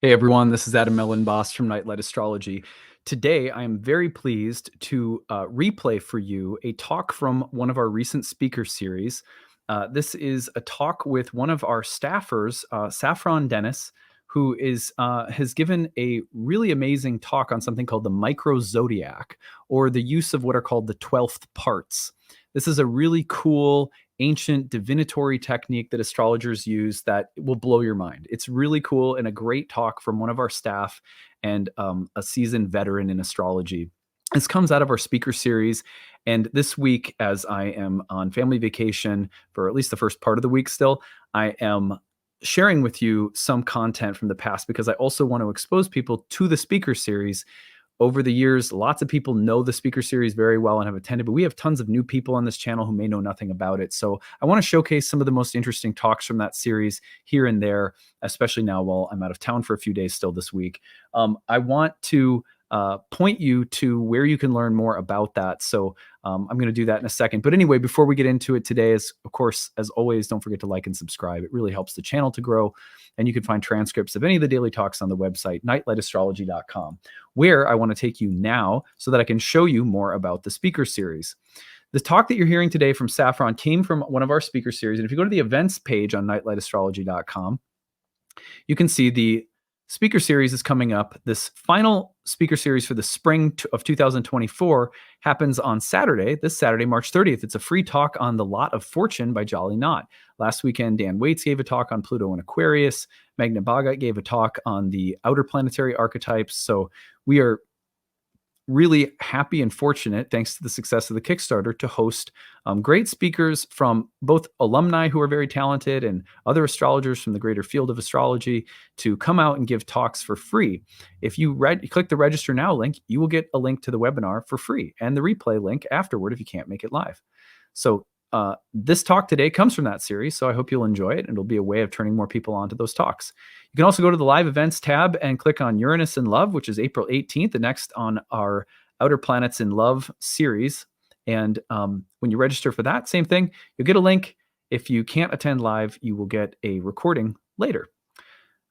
Hey everyone, this is Elenbaas from Nightlight Astrology. Today, I am very pleased to replay for you a talk from one of our recent speaker series. This is a talk with one of our staffers, Saffron Dennis, who has given a really amazing talk on something called the micro-zodiac, or the use of what are called the 12th parts. This is a really cool ancient divinatory technique that astrologers use that will blow your mind. It's really cool and a great talk from one of our staff and a seasoned veteran in astrology. This comes out of our speaker series. And this week, as I am on family vacation for at least the first part of the week still, I am sharing with you some content from the past because I also want to expose people to the speaker series. Over the years, lots of people know the speaker series very well and have attended, but we have tons of new people on this channel who may know nothing about it. So I want to showcase some of the most interesting talks from that series here and there, especially now while I'm out of town for a few days still this week. I want to point you to where you can learn more about that. So I'm going to do that in a second. But anyway, before we get into it today, of course, as always, don't forget to like and subscribe. It really helps the channel to grow. And you can find transcripts of any of the daily talks on the website, nightlightastrology.com, where I want to take you now so that I can show you more about the speaker series. The talk that you're hearing today from Saffron came from one of our speaker series. And if you go to the events page on nightlightastrology.com, you can see the speaker series is coming up. This final speaker series for the spring of 2024 happens on Saturday, this Saturday, March 30th. It's a free talk on The Lot of Fortune by Jolly Knot. Last weekend, Dan Waits gave a talk on Pluto and Aquarius. Magna Bhagat gave a talk on the outer planetary archetypes. So we are really happy and fortunate, thanks to the success of the Kickstarter, to host great speakers from both alumni who are very talented and other astrologers from the greater field of astrology to come out and give talks for free. If you click the register now link, you will get a link to the webinar for free and the replay link afterward if you can't make it live. So this talk today comes from that series, so I hope you'll enjoy it, and it'll be a way of turning more people onto those talks. You can also go to the live events tab and click on Uranus in Love, which is April 18th, the next on our Outer Planets in Love series. And when you register for that, same thing, you'll get a link. If you can't attend live, you will get a recording later.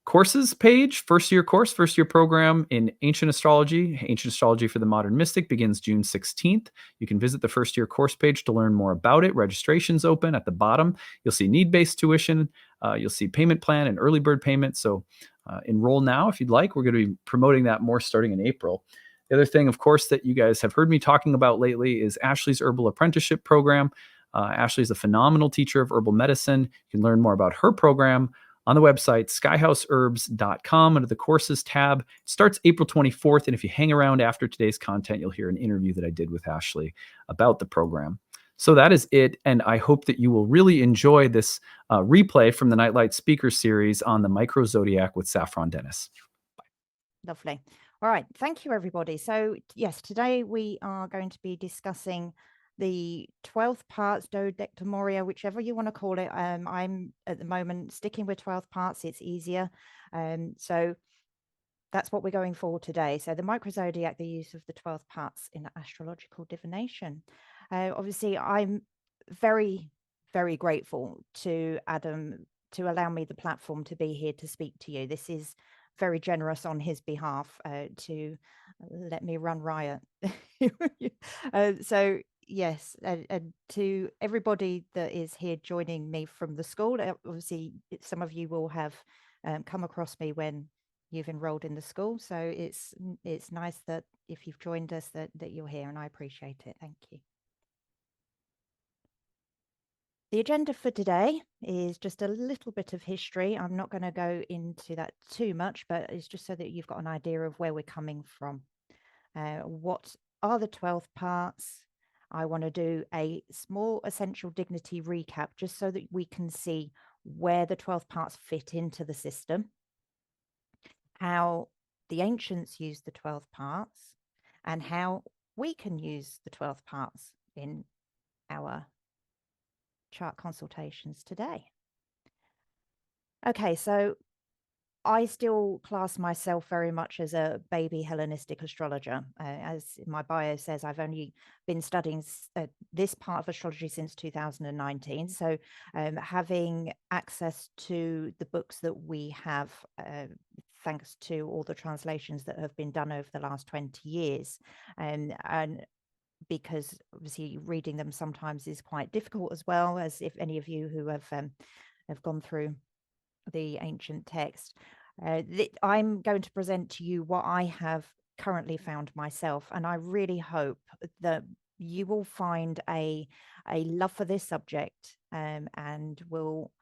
Courses page, first year course, first year program in Ancient Astrology. Ancient Astrology for the Modern Mystic begins June 16th. You can visit the first year course page to learn more about it. Registration's open at the bottom. You'll see need-based tuition. You'll see payment plan and early bird payment. So enroll now if you'd like. We're going to be promoting that more starting in April. The other thing, of course, that you guys have heard me talking about lately is Ashley's Herbal apprenticeship program. Ashley is a phenomenal teacher of herbal medicine. You can learn more about her program on the website, skyhouseherbs.com, under the courses tab. It starts April 24th. And if you hang around after today's content, you'll hear an interview that I did with Ashley about the program. So that is it. And I hope that you will really enjoy this replay from the Nightlight Speaker Series on the micro-zodiac with Saffron Dennis. Lovely. All right. Thank you, everybody. So, yes, today we are going to be discussing the 12th parts, dodectomoria, whichever you want to call it. I'm at the moment sticking with 12th parts. It's easier. So that's what we're going for today. So the micro-zodiac, the use of the 12th parts in astrological divination. Obviously, I'm very, very grateful to Adam to allow me the platform to be here to speak to you. This is very generous on his behalf to let me run riot. So yes, and to everybody that is here joining me from the school, obviously some of you will have come across me when you've enrolled in the school, so it's nice that if you've joined us that you're here, and I appreciate it. Thank you. The agenda for today is just a little bit of history. I'm not going to go into that too much, but it's just so that you've got an idea of where we're coming from. What are the 12 parts? I want to do a small essential dignity recap just so that we can see where the 12 parts fit into the system, how the ancients used the 12 parts, and how we can use the 12 parts in our chart consultations today. Okay, so I still class myself very much as a baby Hellenistic astrologer. As my bio says, I've only been studying this part of astrology since 2019. So having access to the books that we have thanks to all the translations that have been done over the last 20 years. And because obviously reading them sometimes is quite difficult, as well as if any of you who have gone through the ancient text. I'm going to present to you what I have currently found myself, and I really hope that you will find a love for this subject, and will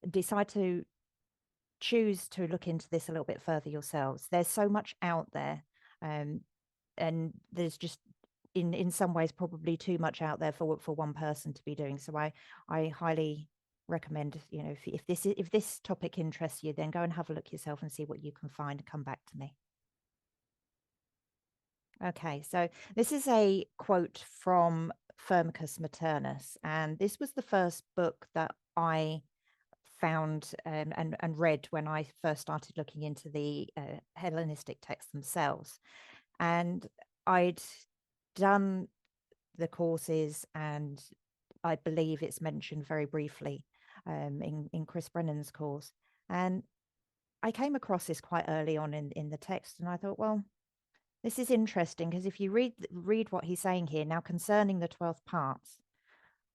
decide to choose to look into this a little bit further yourselves. There's so much out there, and there's just in some ways probably too much out there for one person to be doing. So I highly recommend, you know, if this topic interests you, then go and have a look yourself and see what you can find and come back to me. Okay, so this is a quote from Firmicus Maternus, and this was the first book that I found and read when I first started looking into the Hellenistic texts themselves. And I'd done the courses, and I believe it's mentioned very briefly in Chris Brennan's course. And I came across this quite early on in the text, and I thought, well, this is interesting, because if you read what he's saying here now concerning the 12 parts,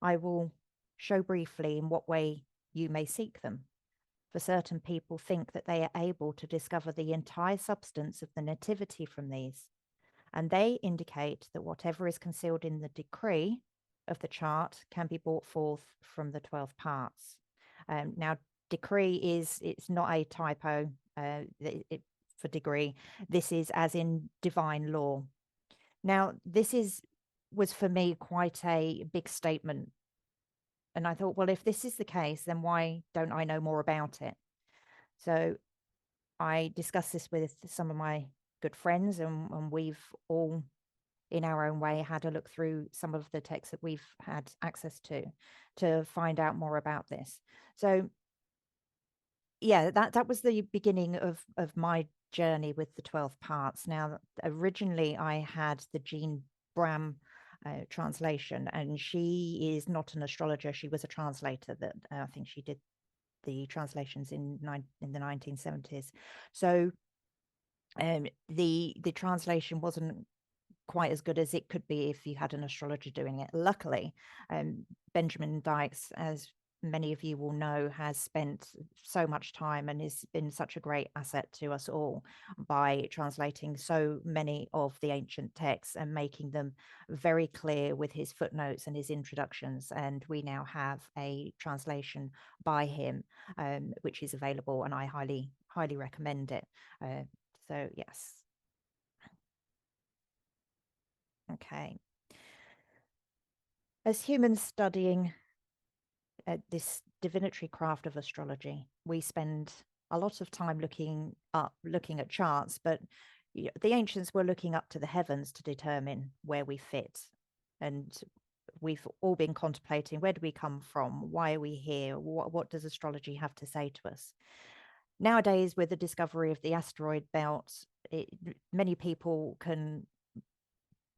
I will show briefly in what way you may seek them. For certain people think that they are able to discover the entire substance of the nativity from these, and they indicate that whatever is concealed in the decree of the chart can be brought forth from the 12 parts. Now, decree it's not a typo for degree. This is as in divine law. Now, this was for me quite a big statement. And I thought, well, if this is the case, then why don't I know more about it? So I discussed this with some of my good friends, and we've all, in our own way, had a look through some of the texts that we've had access to find out more about this. So yeah, that was the beginning of my journey with the 12 parts. Now, originally I had the Jean Bram translation, and she is not an astrologer. She was a translator that I think she did the translations in the 1970s. So the translation wasn't quite as good as it could be if you had an astrologer doing it. Luckily, Benjamin Dykes, as many of you will know, has spent so much time and has been such a great asset to us all by translating so many of the ancient texts and making them very clear with his footnotes and his introductions. And we now have a translation by him, which is available, and I highly recommend it. So yes. Okay. As humans studying this divinatory craft of astrology, we spend a lot of time looking at charts, but the ancients were looking up to the heavens to determine where we fit. And we've all been contemplating, where do we come from? Why are we here? What does astrology have to say to us? Nowadays, with the discovery of the asteroid belt, many people can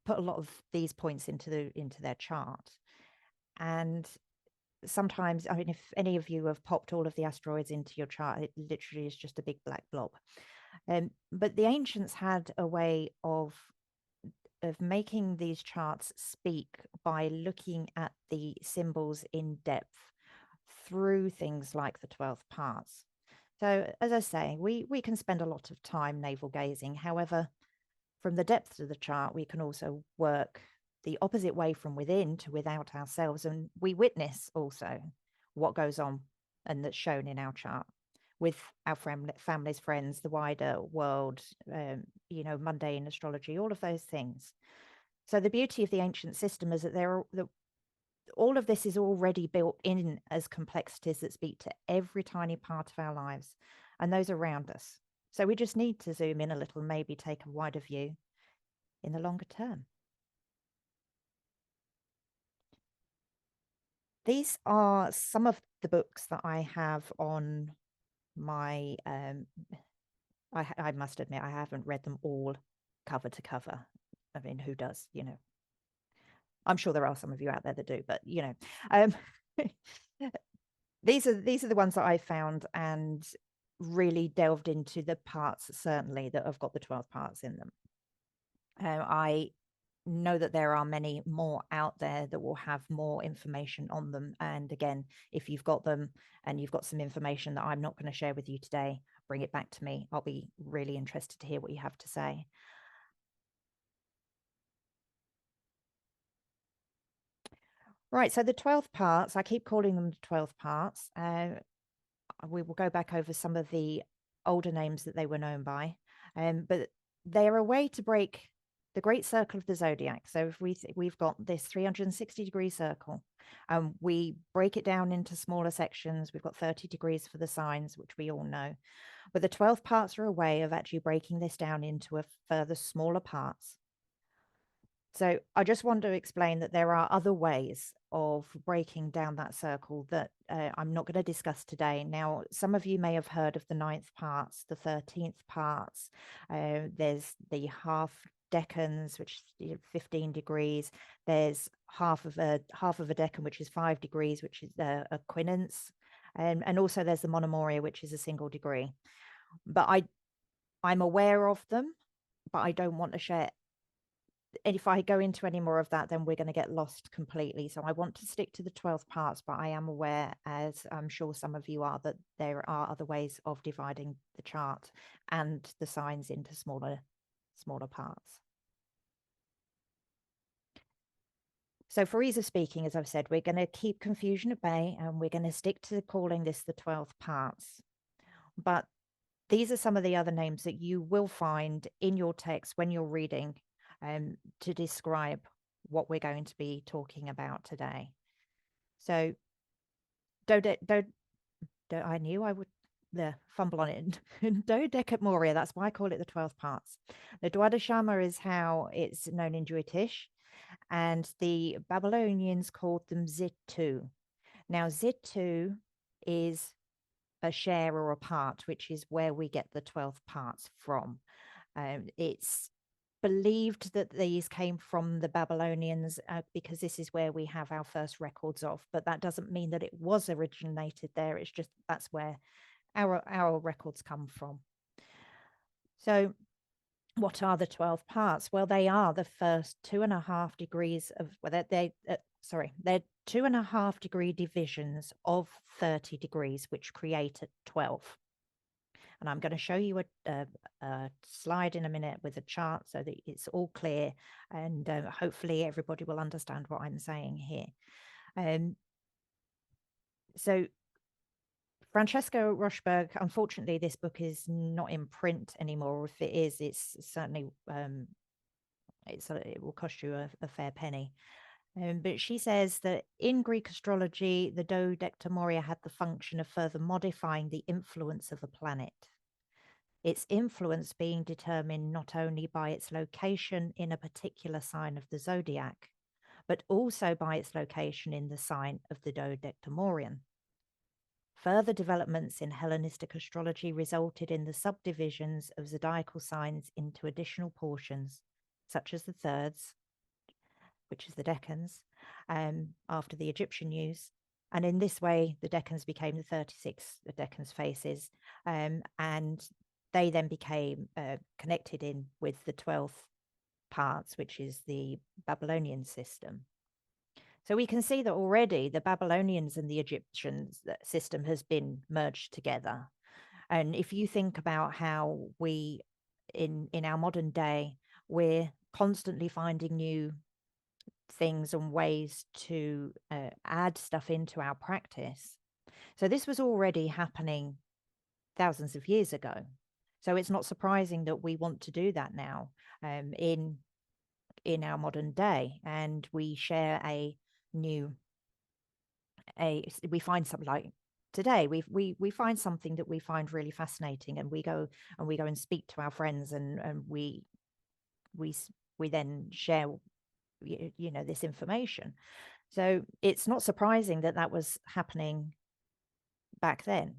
put a lot of these points into their chart. And sometimes, I mean, if any of you have popped all of the asteroids into your chart, it literally is just a big black blob. But the ancients had a way of making these charts speak by looking at the symbols in depth through things like the 12 parts. So, as I say, we can spend a lot of time navel gazing. However, from the depths of the chart, we can also work the opposite way from within to without ourselves. And we witness also what goes on and that's shown in our chart with our families, friends, the wider world, mundane astrology, all of those things. So the beauty of the ancient system is that all of this is already built in as complexities that speak to every tiny part of our lives and those around us. So we just need to zoom in a little, maybe take a wider view in the longer term. These are some of the books that I have on my, I must admit, I haven't read them all cover to cover. I mean, who does, I'm sure there are some of you out there that do, but, these are the ones that I found. And really delved into the parts, certainly, that have got the 12 parts in them. I know that there are many more out there that will have more information on them. And again, if you've got them and you've got some information that I'm not going to share with you today, bring it back to me. I'll be really interested to hear what you have to say. Right, so the 12 parts, I keep calling them the 12 parts. We will go back over some of the older names that they were known by, but they're a way to break the great circle of the zodiac. So if we've got this 360-degree circle, we break it down into smaller sections. We've got 30 degrees for the signs, which we all know, but the 12 parts are a way of actually breaking this down into a further smaller parts. So I just want to explain that there are other ways of breaking down that circle that I'm not going to discuss today. Now, some of you may have heard of the 9th parts, the 13th parts. There's the half decans, which is 15 degrees. There's half of a decan, which is 5 degrees, which is a quinance. And also there's the monomoria, which is a single degree. But I'm aware of them, but I don't want to share. And if I go into any more of that, then we're going to get lost completely. So I want to stick to the 12 parts, but I am aware, as I'm sure some of you are, that there are other ways of dividing the chart and the signs into smaller parts. So for ease of speaking, as I've said, we're going to keep confusion at bay and we're going to stick to calling this the 12 parts. But these are some of the other names that you will find in your text when you're reading to describe what we're going to be talking about today. So I knew I would fumble on it. Dodecamoria, that's why I call it the 12 parts. The Dwadashama is how it's known in Jyotish, and the Babylonians called them Zitu. Now, Zitu is a share or a part, which is where we get the 12 parts from. It's believed that these came from the Babylonians because this is where we have our first records of, but that doesn't mean that it was originated there. It's just that's where our records come from. So what are the 12 parts? Well, they are the first 2.5 degrees of, well, they're 2.5 degree divisions of 30 degrees, which create a 12. And I'm going to show you a slide in a minute with a chart so that it's all clear, and hopefully everybody will understand what I'm saying here. So Francesco Rochberg, unfortunately, this book is not in print anymore. If it is, it's certainly, it will cost you a fair penny. But she says that in Greek astrology, the dodectamoria had the function of further modifying the influence of a planet. Its influence being determined not only by its location in a particular sign of the zodiac, but also by its location in the sign of the dodectamorion. Further developments in Hellenistic astrology resulted in the subdivisions of zodiacal signs into additional portions, such as the thirds, which is the decans, after the Egyptian use. And in this way, the decans became the 36 decans faces, and they then became connected in with the 12 parts, which is the Babylonian system. So we can see that already the Babylonians and the Egyptian system has been merged together. And if you think about how we, in our modern day, we're constantly finding new things and ways to add stuff into our practice. So this was already happening thousands of years ago. So it's not surprising that we want to do that now in our modern day, and we share we find something like today we find something that we find really fascinating, and we go and speak to our friends, and we then share this information. So it's not surprising that that was happening back then.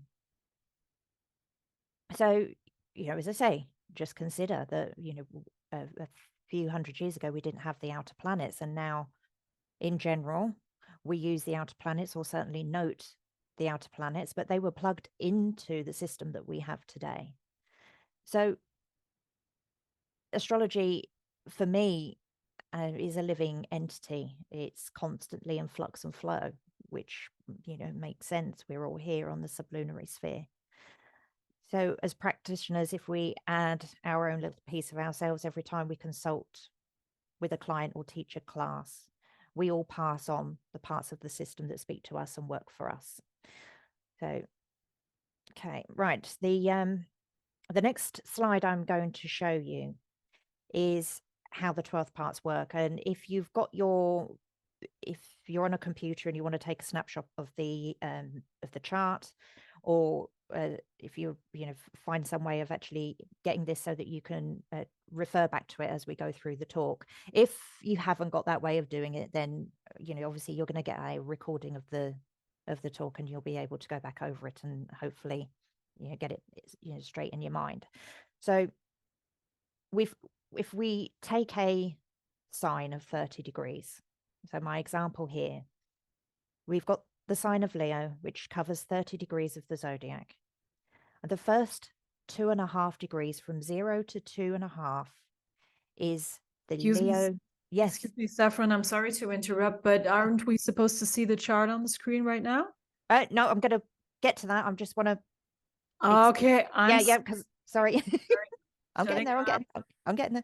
So as I say, just consider that a few hundred years ago we didn't have the outer planets, and now in general we use the outer planets, or certainly note the outer planets, but they were plugged into the system that we have today. So astrology, for me, is a living entity. It's constantly in flux and flow, which, makes sense. We're all here on the sublunary sphere. So as practitioners, if we add our own little piece of ourselves every time we consult with a client or teach a class, we all pass on the parts of the system that speak to us and work for us. So, okay, right. The next slide I'm going to show you is how the 12 parts work. And if you're on a computer and you want to take a snapshot of the chart, or if you find some way of actually getting this so that you can refer back to it as we go through the talk. If you haven't got that way of doing it, then obviously you're going to get a recording of the talk, and you'll be able to go back over it and hopefully get it straight in your mind. So if we take a sign of 30 degrees, so my example here, we've got the sign of Leo, which covers 30 degrees of the zodiac. And the first 2.5 degrees, from 0 to 2.5, is the Leo. Yes. Excuse me, Saffron, I'm sorry to interrupt, but aren't we supposed to see the chart on the screen right now? No, I'm going to get to that. I just want to. Okay. Because sorry. I'm getting there. I'm getting there.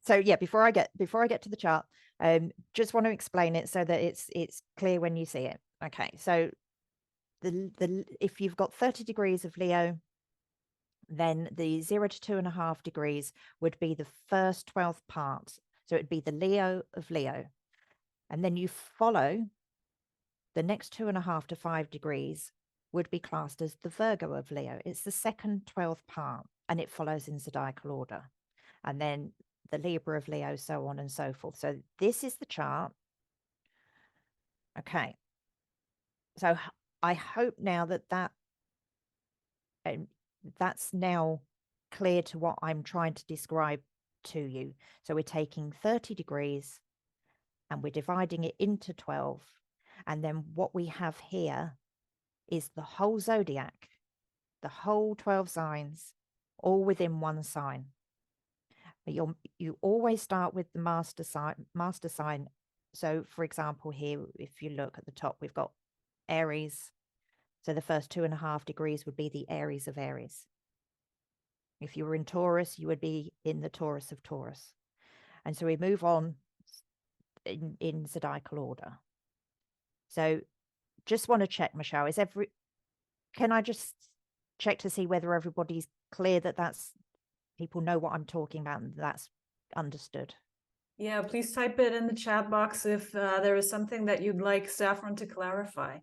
So yeah, before I get to the chart, just want to explain it so that it's clear when you see it. Okay, so if you've got 30 degrees of Leo, then the 0 to 2.5 degrees would be the first 12th part. So it'd be the Leo of Leo, and then you follow the next 2.5 to 5 degrees would be classed as the Virgo of Leo. It's the second 12th part, and it follows in zodiacal order, and then the Libra of Leo, so on and so forth. So this is the chart. Okay. So I hope now that's now clear to what I'm trying to describe to you. So we're taking 30 degrees and we're dividing it into 12. And then what we have here is the whole zodiac, the whole 12 signs, all within one sign. You always start with the master sign. So for example, here, if you look at the top, we've got Aries. So the first 2.5 degrees would be the Aries of Aries. If you were in Taurus, you would be in the Taurus of Taurus. And so we move on in zodiacal order. So just want to check, Michelle, can I just check to see whether everybody's clear that people know what I'm talking about and that's understood? Yeah, please type it in the chat box if there is something that you'd like Saffron to clarify.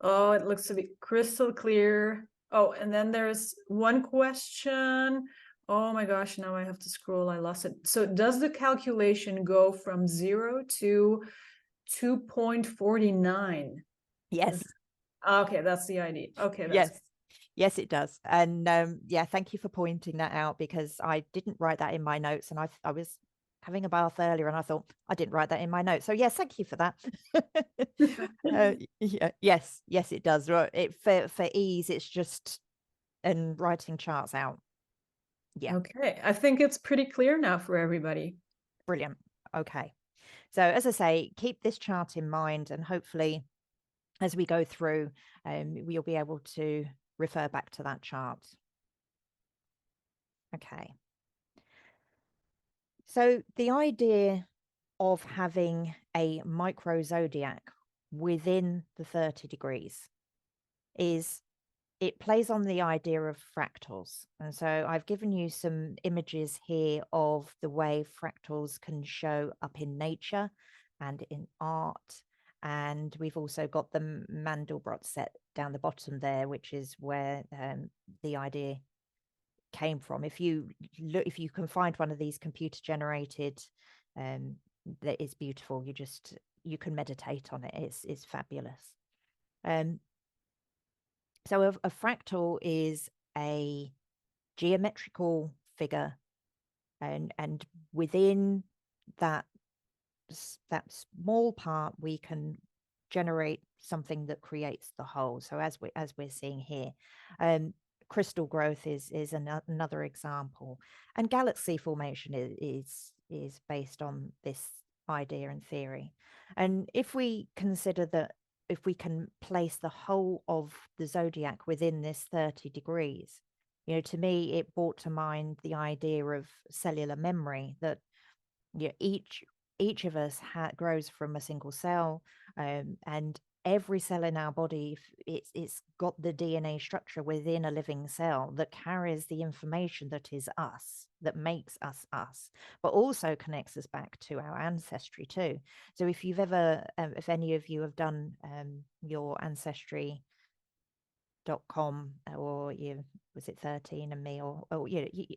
Oh, it looks to be crystal clear. Oh, and then there's one question. Oh my gosh, now I have to scroll. I lost it. So does the calculation go from 0 to 2.49? Yes. Okay, that's the ID. Okay. Yes, it does. And yeah, thank you for pointing that out, because I didn't write that in my notes, and I was having a bath earlier and I thought I didn't write that in my notes. So yes, thank you for that. Yes, it does. For ease, it's just and writing charts out. Yeah. Okay, I think it's pretty clear now for everybody. Brilliant. Okay. So as I say, keep this chart in mind, and hopefully as we go through, we'll be able to refer back to that chart. Okay. So the idea of having a micro-zodiac within the 30 degrees is it plays on the idea of fractals. And so I've given you some images here of the way fractals can show up in nature and in art. And we've also got the Mandelbrot set down the bottom there, which is where the idea came from. If you can find one of these computer generated, that is beautiful. You can meditate on it. It's fabulous. So a fractal is a geometrical figure, and within that that small part, we can generate something that creates the whole. So as we're seeing here, crystal growth is another example, and galaxy formation is based on this idea and theory. And if we consider that, if we can place the whole of the zodiac within this 30 degrees, you know, to me it brought to mind the idea of cellular memory, that each of us grows from a single cell, and every cell in our body, it's got the DNA structure within a living cell that carries the information that is us, that makes us us, but also connects us back to our ancestry too. So if you've ever, if any of you have done your ancestry.com, or was it 13 and me, or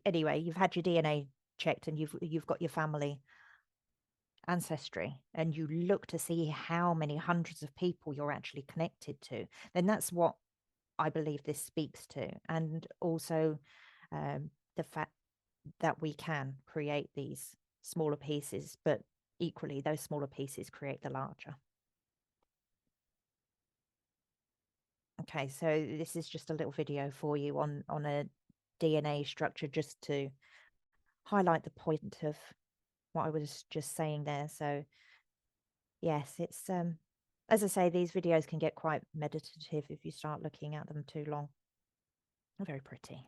anyway, you've had your DNA checked and you've got your family ancestry, and you look to see how many hundreds of people you're actually connected to, then that's what I believe this speaks to. And also the fact that we can create these smaller pieces, but equally those smaller pieces create the larger. Okay, so this is just a little video for you on a DNA structure, just to highlight the point of what I was just saying there. So yes, it's as I say, these videos can get quite meditative if you start looking at them too long. Very pretty.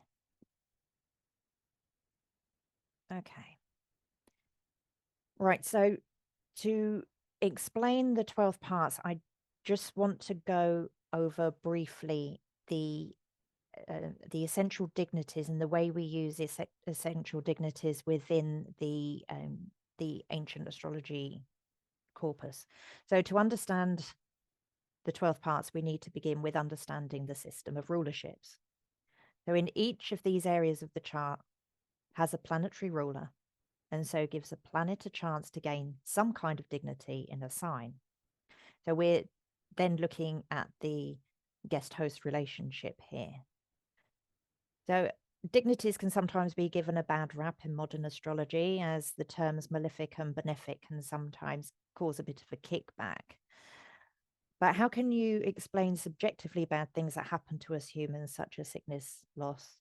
Okay. Right, so to explain the 12 parts, I just want to go over briefly the essential dignities and the way we use essential dignities within the ancient astrology corpus. So to understand the 12 parts, we need to begin with understanding the system of rulerships. So in each of these areas of the chart has a planetary ruler, and so gives a planet a chance to gain some kind of dignity in a sign. So we're then looking at the guest-host relationship here. So dignities can sometimes be given a bad rap in modern astrology, as the terms malefic and benefic can sometimes cause a bit of a kickback. But how can you explain subjectively bad things that happen to us humans, such as sickness, loss,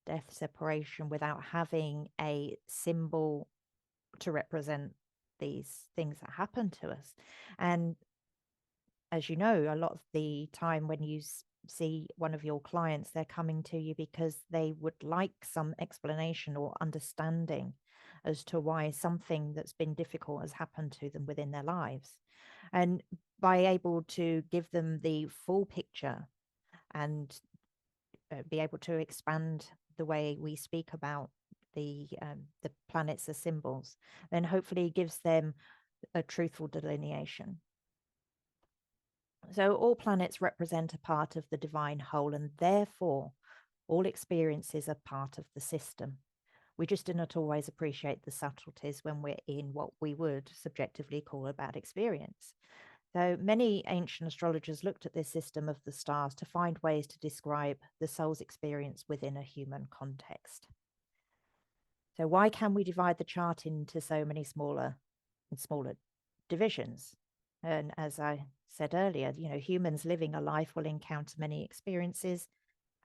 death, separation, without having a symbol to represent these things that happen to us? And as you know, a lot of the time when you see one of your clients, they're coming to you because they would like some explanation or understanding as to why something that's been difficult has happened to them within their lives. And by able to give them the full picture and be able to expand the way we speak about the planets as symbols, then hopefully gives them a truthful delineation. So all planets represent a part of the divine whole, and therefore all experiences are part of the system. We just do not always appreciate the subtleties when we're in what we would subjectively call a bad experience. So many ancient astrologers looked at this system of the stars to find ways to describe the soul's experience within a human context. So why can we divide the chart into so many smaller and smaller divisions? And as I said earlier, humans living a life will encounter many experiences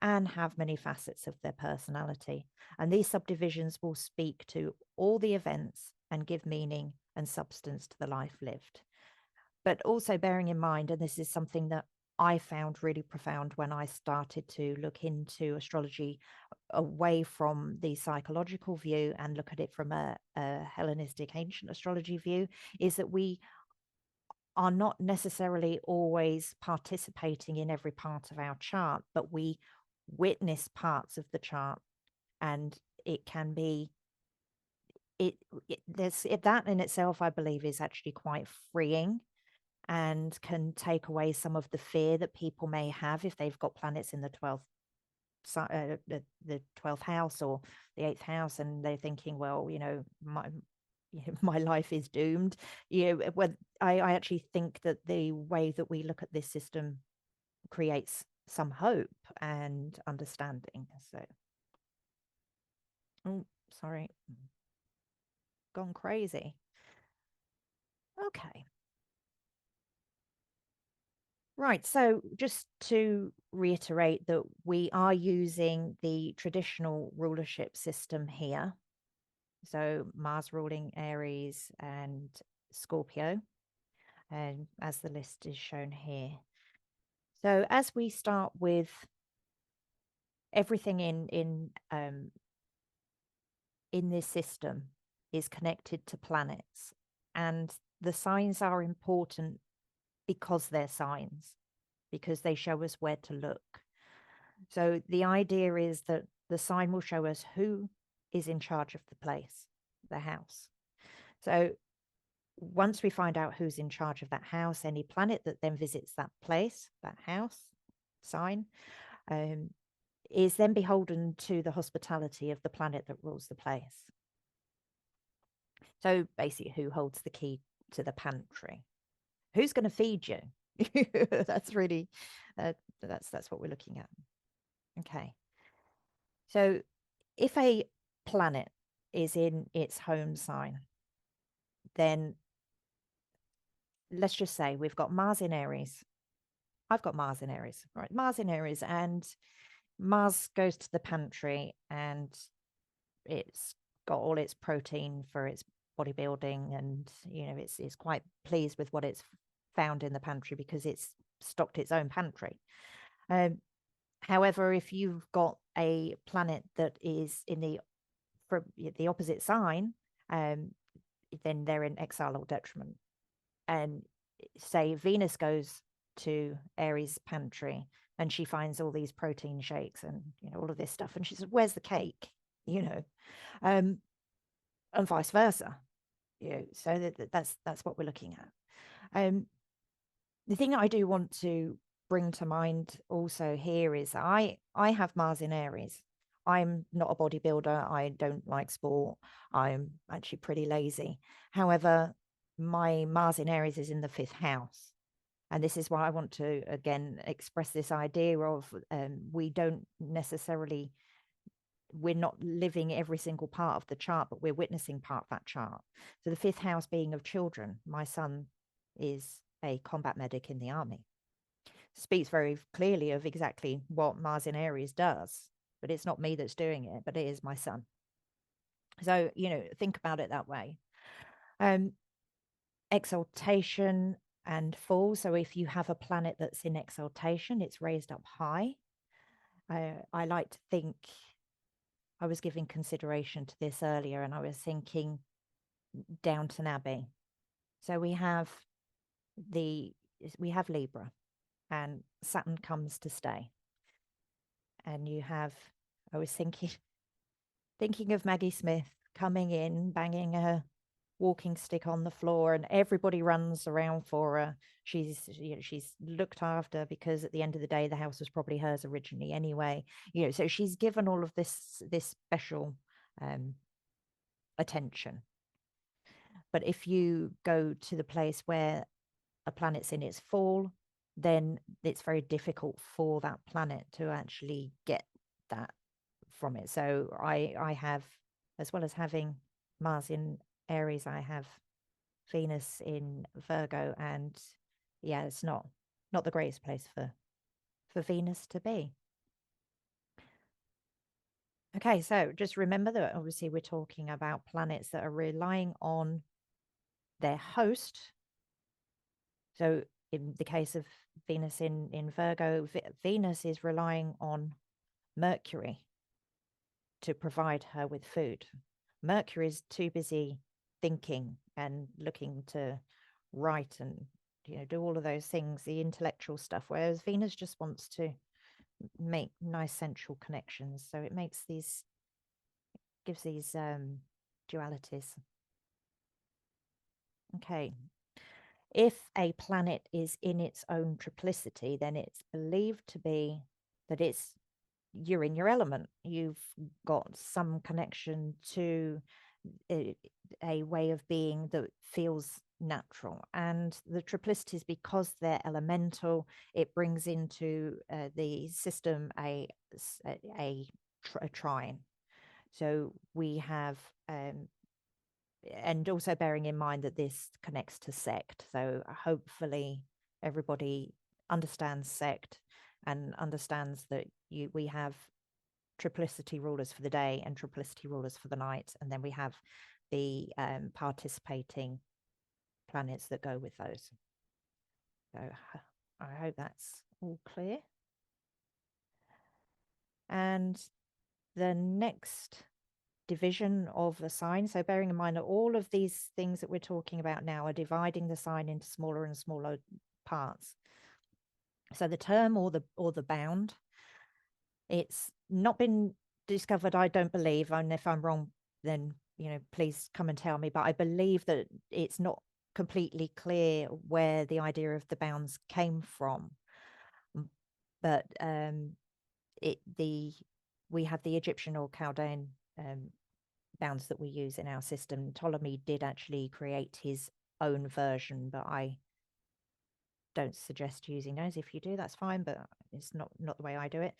and have many facets of their personality. And these subdivisions will speak to all the events and give meaning and substance to the life lived. But also bearing in mind, and this is something that I found really profound when I started to look into astrology away from the psychological view and look at it from a Hellenistic ancient astrology view, is that we are not necessarily always participating in every part of our chart, but we witness parts of the chart, and it can be that in itself, I believe, is actually quite freeing and can take away some of the fear that people may have if they've got planets in the 12th the 12th house or the 8th house, and they're thinking, well, my life is doomed. I actually think that the way that we look at this system creates some hope and understanding. So, oh, sorry, gone crazy. Okay. Right, so just to reiterate that we are using the traditional rulership system here. So Mars ruling Aries and Scorpio, and as the list is shown here. So as we start with everything in this system is connected to planets, and the signs are important because they're signs, because they show us where to look. So the idea is that the sign will show us who is in charge of the place, the house. So once we find out who's in charge of that house, any planet that then visits that place, that house, sign, is then beholden to the hospitality of the planet that rules the place. So basically, who holds the key to the pantry? Who's going to feed you? That's really, that's what we're looking at. Okay. So if a planet is in its home sign, then let's just say we've got Mars in Aries. I've got Mars in Aries, right? Mars in Aries, and Mars goes to the pantry, and it's got all its protein for its bodybuilding, and it's quite pleased with what it's found in the pantry because it's stocked its own pantry. However, if you've got a planet that is in the opposite sign, then they're in exile or detriment. And say Venus goes to Aries pantry and she finds all these protein shakes and all of this stuff, and she says, "Where's the cake?" And vice versa. So that's what we're looking at. The thing I do want to bring to mind also here is I have Mars in Aries. I'm not a bodybuilder. I don't like sport. I'm actually pretty lazy. However, my Mars in Aries is in the 5th house. And this is why I want to, again, express this idea of we're not living every single part of the chart, but we're witnessing part of that chart. So the 5th house being of children, my son is a combat medic in the army. Speaks very clearly of exactly what Mars in Aries does, but it's not me that's doing it, but it is my son. So, think about it that way. Exaltation and fall. So if you have a planet that's in exaltation, it's raised up high. I like to think, I was giving consideration to this earlier, and I was thinking Downton Abbey. So we have Libra, and Saturn comes to stay. And I was thinking of Maggie Smith coming in, banging her walking stick on the floor, and everybody runs around for her. She's looked after, because at the end of the day, the house was probably hers originally anyway. So she's given all of this special attention. But if you go to the place where a planet's in its fall, then it's very difficult for that planet to actually get that from it. So I have, as well as having Mars in Aries, I have Venus in Virgo, and it's not the greatest place for Venus to be. Okay, so just remember that obviously we're talking about planets that are relying on their host. So in the case of Venus in Virgo, Venus is relying on Mercury to provide her with food. Mercury is too busy thinking and looking to write and do all of those things, the intellectual stuff, whereas Venus just wants to make nice sensual connections. So it gives these dualities. Okay. If a planet is in its own triplicity, then it's believed to be that you're in your element. You've got some connection to a way of being that feels natural. And the triplicities, because they're elemental, it brings into the system a trine. So we have and also bearing in mind that this connects to sect. So hopefully everybody understands sect and understands that we have triplicity rulers for the day and triplicity rulers for the night. And then we have the participating planets that go with those. So I hope that's all clear. And the next division of a sign, so bearing in mind that all of these things that we're talking about now are dividing the sign into smaller and smaller parts. So the term or the bound, it's not been discovered, I don't believe, and if I'm wrong, then please come and tell me, but I believe that it's not completely clear where the idea of the bounds came from. But we have the Egyptian or Chaldean bounds that we use in our system. Ptolemy did actually create his own version, but I don't suggest using those. If you do, that's fine, but it's not the way I do it.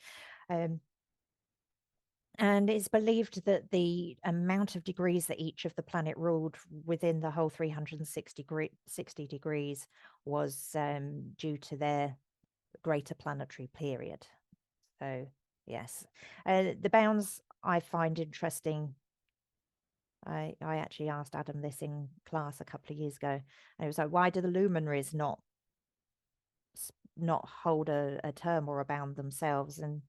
And it's believed that the amount of degrees that each of the planet ruled within the whole 360 degrees was due to their greater planetary period. So yes, the bounds I find interesting. I actually asked Adam this in class a couple of years ago, and it was like, why do the luminaries not hold a term or a bound themselves? And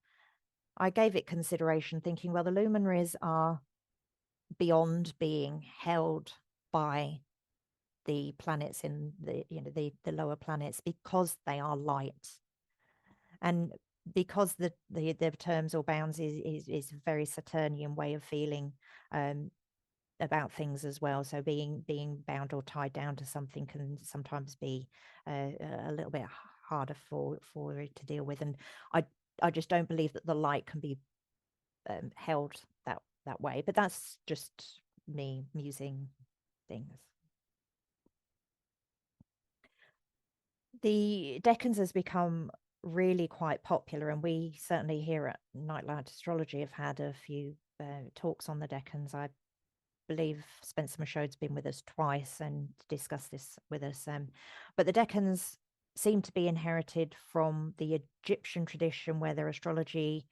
I gave it consideration, thinking, well, the luminaries are beyond being held by the planets in the lower planets because they are light, and because the terms or bounds is a very Saturnian way of feeling about things as well. So being bound or tied down to something can sometimes be a little bit harder for it to deal with, and I just don't believe that the light can be held that way. But that's just me musing things. The decans has become really quite popular, and we certainly here at Nightlight Astrology have had a few talks on the decans. I believe Spencer Michaud's been with us twice and discussed this with us. But the decans seem to be inherited from the Egyptian tradition, where their astrology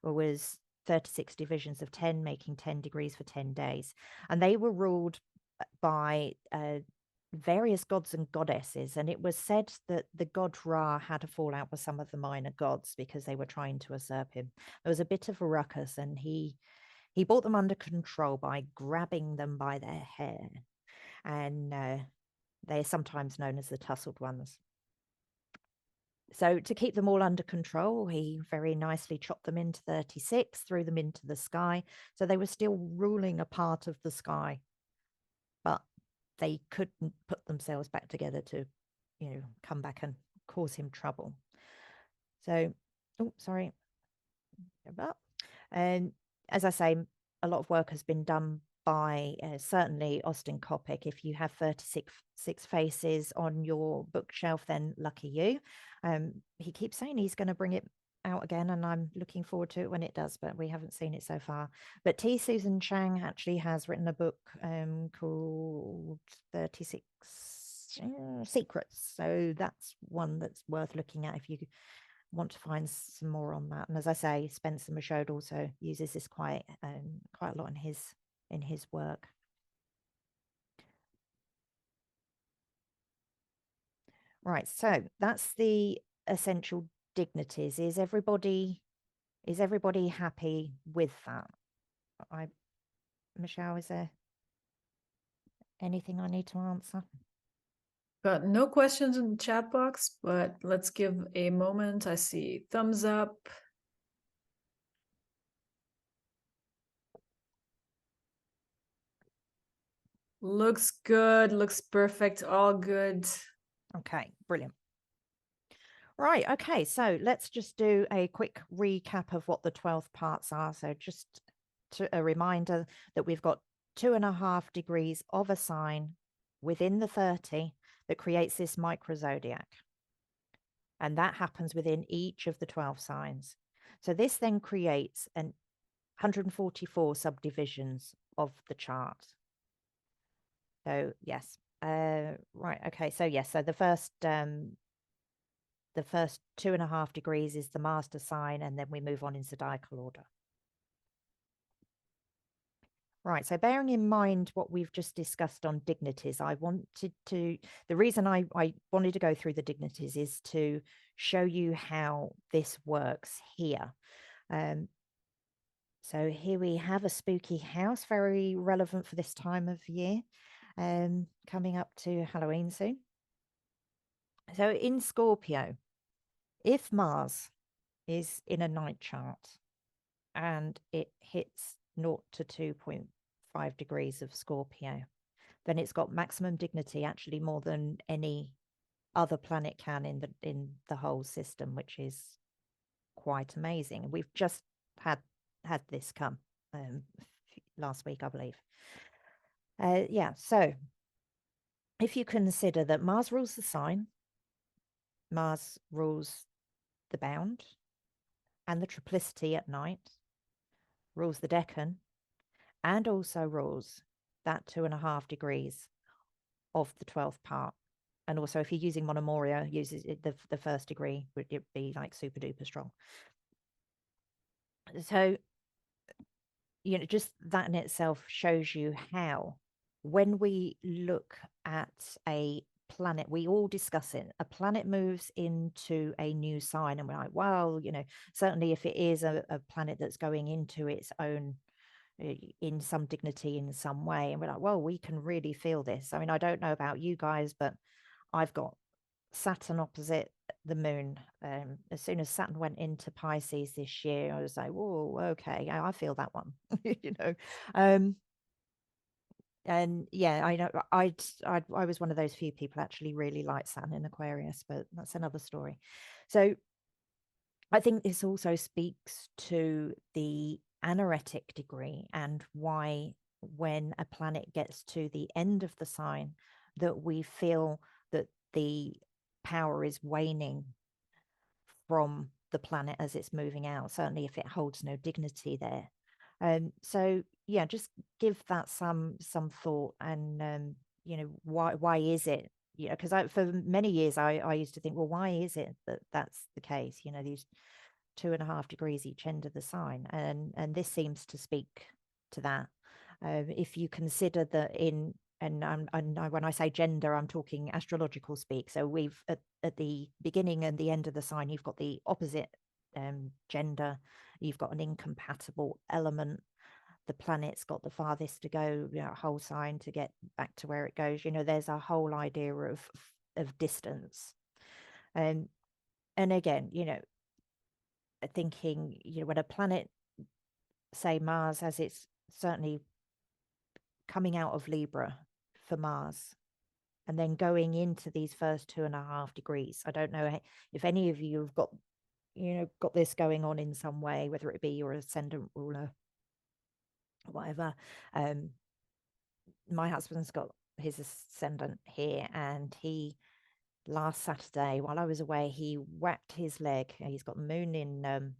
was 36 divisions of 10, making 10 degrees for 10 days. And they were ruled by various gods and goddesses. And it was said that the god Ra had a fallout with some of the minor gods because they were trying to usurp him. There was a bit of a ruckus, and he brought them under control by grabbing them by their hair. And they are sometimes known as the tussled ones. So to keep them all under control, he very nicely chopped them into 36, threw them into the sky. So they were still ruling a part of the sky, but they couldn't put themselves back together to, come back and cause him trouble. So, oh, sorry. And as I say, a lot of work has been done by certainly Austin Coppock. If you have 36 faces on your bookshelf, then lucky you. He keeps saying he's going to bring it out again, and I'm looking forward to it when it does, but we haven't seen it so far. But T. Susan Chang actually has written a book called 36 Secrets. So that's one that's worth looking at if you want to find some more on that. And as I say, Spencer Michaud also uses this quite a lot in his work. Right, so that's the essential dignities. Is everybody happy with that? Michelle, is there anything I need to answer? Got no questions in the chat box, but let's give a moment. I see thumbs up. Looks good, looks perfect, all good. Okay, brilliant. Right, okay, so let's just do a quick recap of what the 12th parts are. So just a reminder that we've got 2.5 degrees of a sign within the 30 that creates this micro-zodiac. And that happens within each of the 12 signs. So this then creates 144 subdivisions of the chart. So yes, right, okay. So yes, so the first 2.5 degrees is the master sign, and then we move on in zodiacal order. Right, so bearing in mind what we've just discussed on dignities, I wanted to, the reason I wanted to go through the dignities is to show you how this works here. So here we have a spooky house, very relevant for this time of year, coming up to Halloween soon. So in Scorpio, if Mars is in a night chart and it hits 0 to 2.5 degrees of Scorpio, then it's got maximum dignity, actually more than any other planet can in the whole system, which is quite amazing. We've just had this come last week, I believe. Yeah, so if you consider that Mars rules the sign, Mars rules the bound and the triplicity at night, rules the decan, and also rules that 2.5 degrees of the 12th part. And also, if you're using monomoria, uses it, the first degree would it be like super duper strong. So, you know, just that in itself shows you how, when we look at a planet, we all discuss it. A planet moves into a new sign, and we're like, well, you know, certainly if it is a planet that's going into its own in some dignity in some way, and we're like, well, we can really feel this. I mean, I don't know about you guys, but I've got Saturn opposite the moon. As soon as Saturn went into Pisces this year, I was like, whoa, okay, I feel that one. You know. And yeah, I know I was one of those few people actually really liked Saturn in Aquarius, but that's another story. So I think this also speaks to the anaretic degree, and why when a planet gets to the end of the sign that we feel that the power is waning from the planet as it's moving out, certainly if it holds no dignity there. So yeah, just give that some thought. And you know, why is it, you know, because for many years I used to think, well, why is it that that's the case, you know, these 2.5 degrees each end of the sign, and this seems to speak to that. If you consider that and when I say gender, I'm talking astrological speak. So we've at the beginning and the end of the sign, you've got the opposite gender, you've got an incompatible element. The planet's got the farthest to go, you know, whole sign to get back to where it goes. You know, there's a whole idea of distance. And again, you know, thinking, you know, when a planet, say Mars, as it's certainly coming out of Libra for Mars, and then going into these first 2.5 degrees. I don't know if any of you have got, you know, got this going on in some way, whether it be your ascendant ruler, whatever. My husband's got his ascendant here, and he, last Saturday while I was away, he whacked his leg. He's got the moon in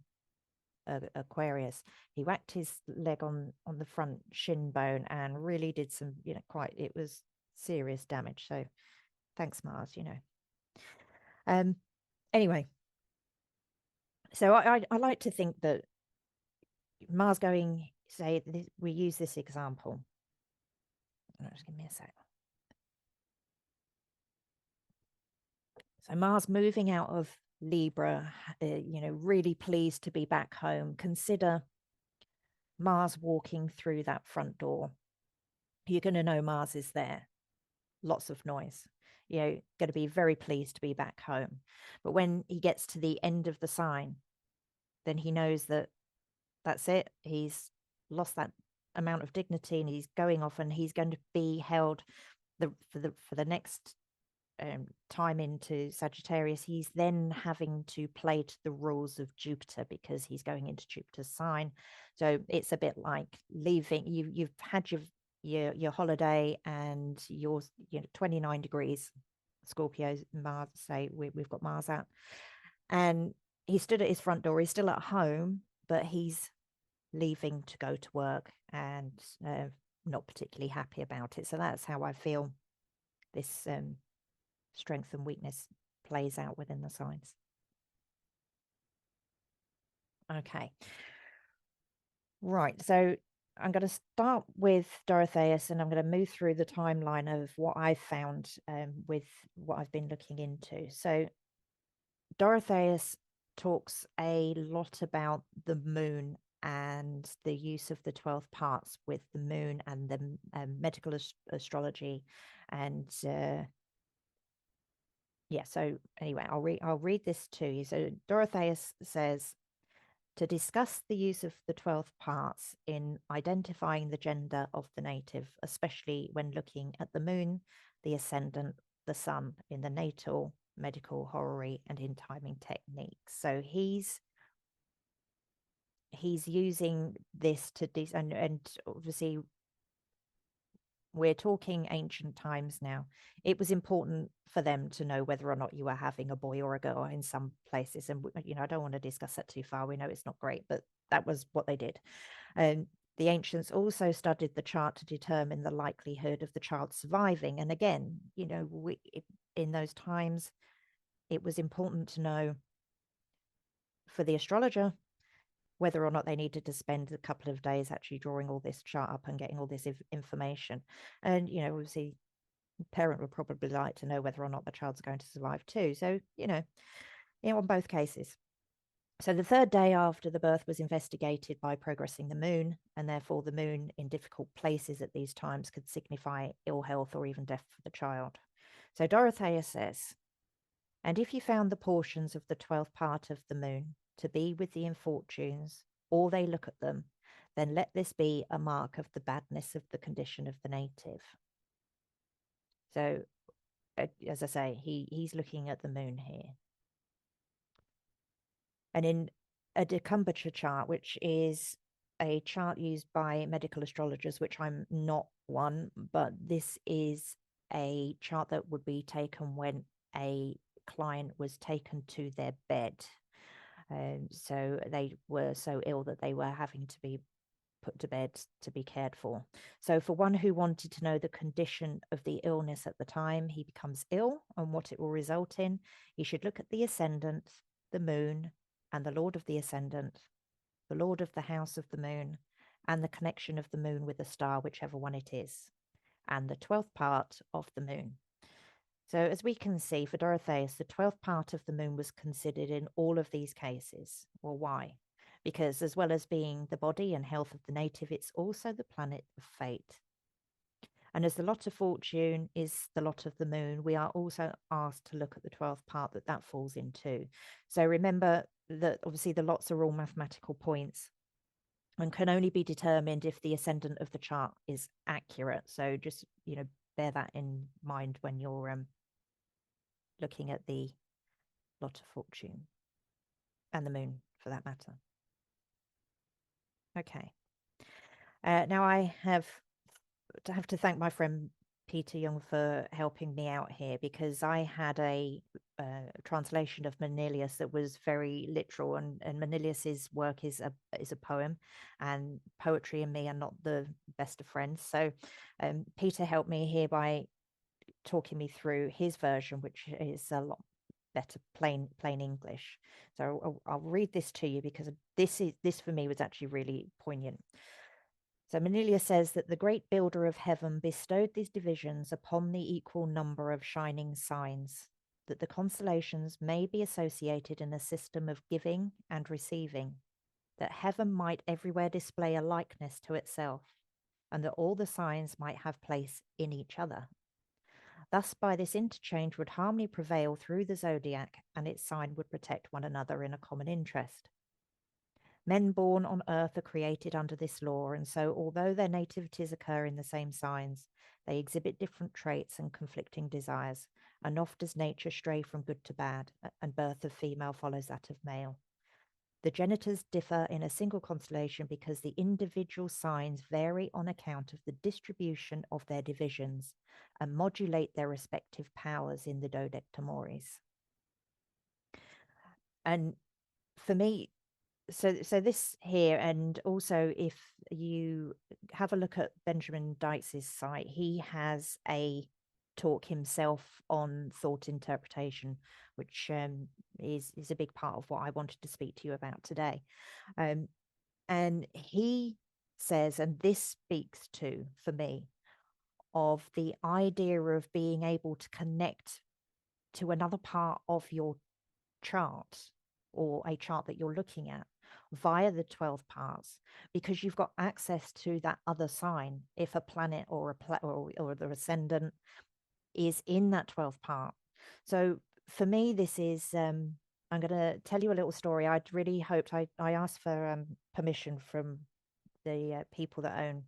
Aquarius. He whacked his leg on the front shin bone and really did some, you know, it was serious damage. So thanks, Mars, you know. Anyway, so I like to think that Mars going, say, we use this example. Just give me a sec. So Mars moving out of Libra, you know, really pleased to be back home. Consider Mars walking through that front door. You're going to know Mars is there. Lots of noise. You know, going to be very pleased to be back home. But when he gets to the end of the sign, then he knows that that's it. He's lost that amount of dignity, and he's going off, and he's going to be held for the next time into Sagittarius. He's then having to play to the rules of Jupiter because he's going into Jupiter's sign. So it's a bit like leaving. You've had your holiday, and you're, you know, 29 degrees Scorpio, Mars, say we've got Mars out, and he stood at his front door. He's still at home, but he's leaving to go to work, and not particularly happy about it. So that's how I feel this strength and weakness plays out within the signs. Okay. Right. So I'm going to start with Dorotheus, and I'm going to move through the timeline of what I've found with what I've been looking into. So Dorotheus talks a lot about the moon and the use of the 12 parts with the moon and the medical astrology. And yeah, so anyway, I'll read this to you. So Dorotheus says, to discuss the use of the 12 parts in identifying the gender of the native, especially when looking at the moon, the ascendant, the sun in the natal, medical, horary, and in timing techniques. So he's using this to and obviously we're talking ancient times now. It was important for them to know whether or not you were having a boy or a girl in some places. And, you know, I don't want to discuss that too far. We know it's not great, but that was what they did. And the ancients also studied the chart to determine the likelihood of the child surviving. And again, you know, in those times, it was important to know for the astrologer whether or not they needed to spend a couple of days actually drawing all this chart up and getting all this information. And, you know, obviously, the parent would probably like to know whether or not the child's going to survive too. So, you know, on both cases. So the third day after the birth was investigated by progressing the moon, and therefore the moon in difficult places at these times could signify ill health or even death for the child. So Dorothea says, and if you found the portions of the 12th part of the moon to be with the infortunes, or they look at them, then let this be a mark of the badness of the condition of the native. So, as I say, he's looking at the moon here. And in a decumbrature chart, which is a chart used by medical astrologers, which I'm not one, but this is a chart that would be taken when a client was taken to their bed. So they were so ill that they were having to be put to bed to be cared for. So for one who wanted to know the condition of the illness at the time he becomes ill and what it will result in, he should look at the ascendant, the moon, and the lord of the ascendant, the lord of the house of the moon, and the connection of the moon with the star, whichever one it is, and the 12th part of the moon. So as we can see, for Dorotheus, the 12th part of the moon was considered in all of these cases. Well, why? Because as well as being the body and health of the native, it's also the planet of fate. And as the lot of fortune is the lot of the moon, we are also asked to look at the 12th part that falls into. So remember that obviously the lots are all mathematical points and can only be determined if the ascendant of the chart is accurate. So just, you know, bear that in mind when you're looking at the lot of fortune and the moon for that matter. Okay. Now I have to thank my friend Peter Young for helping me out here, because I had a translation of Manilius that was very literal, and Manilius's work is a poem, and poetry and me are not the best of friends. So Peter helped me here by talking me through his version, which is a lot better plain English. So I'll read this to you, because this for me was actually really poignant. So Manilius says that the great builder of heaven bestowed these divisions upon the equal number of shining signs, that the constellations may be associated in a system of giving and receiving, that heaven might everywhere display a likeness to itself, and that all the signs might have place in each other. Thus, by this interchange would harmony prevail through the zodiac, and its sign would protect one another in a common interest. Men born on earth are created under this law, and so although their nativities occur in the same signs, they exhibit different traits and conflicting desires, and oft does nature stray from good to bad, and birth of female follows that of male. The genitors differ in a single constellation because the individual signs vary on account of the distribution of their divisions and modulate their respective powers in the dodectomores. And for me, so this here, and also if you have a look at Benjamin Dykes's site, he has a talk himself on thought interpretation, which is a big part of what I wanted to speak to you about today. And he says, and this speaks to, for me, of the idea of being able to connect to another part of your chart, or a chart that you're looking at, via the 12 parts, because you've got access to that other sign if a planet or or the ascendant is in that 12th part. So for me, this is I'm going to tell you a little story. I'd really hoped I asked for permission from the people that own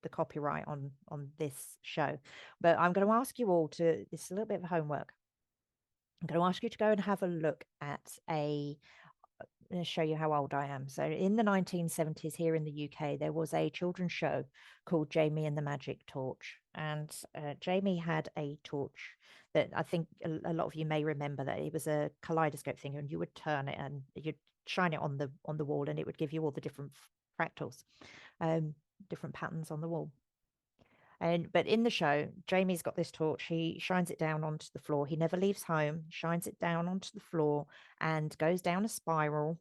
the copyright on this show, but I'm going to ask you all to, it's a little bit of homework. I'm going to ask you to go and have a look at I'm going to show you how old I am. So in the 1970s here in the UK, there was a children's show called Jamie and the Magic Torch. And Jamie had a torch that I think a lot of you may remember, that it was a kaleidoscope thing, and you would turn it and you'd shine it on the wall, and it would give you all the different fractals, different patterns on the wall. But in the show, Jamie's got this torch. He shines it down onto the floor. He never leaves home, shines it down onto the floor, and goes down a spiral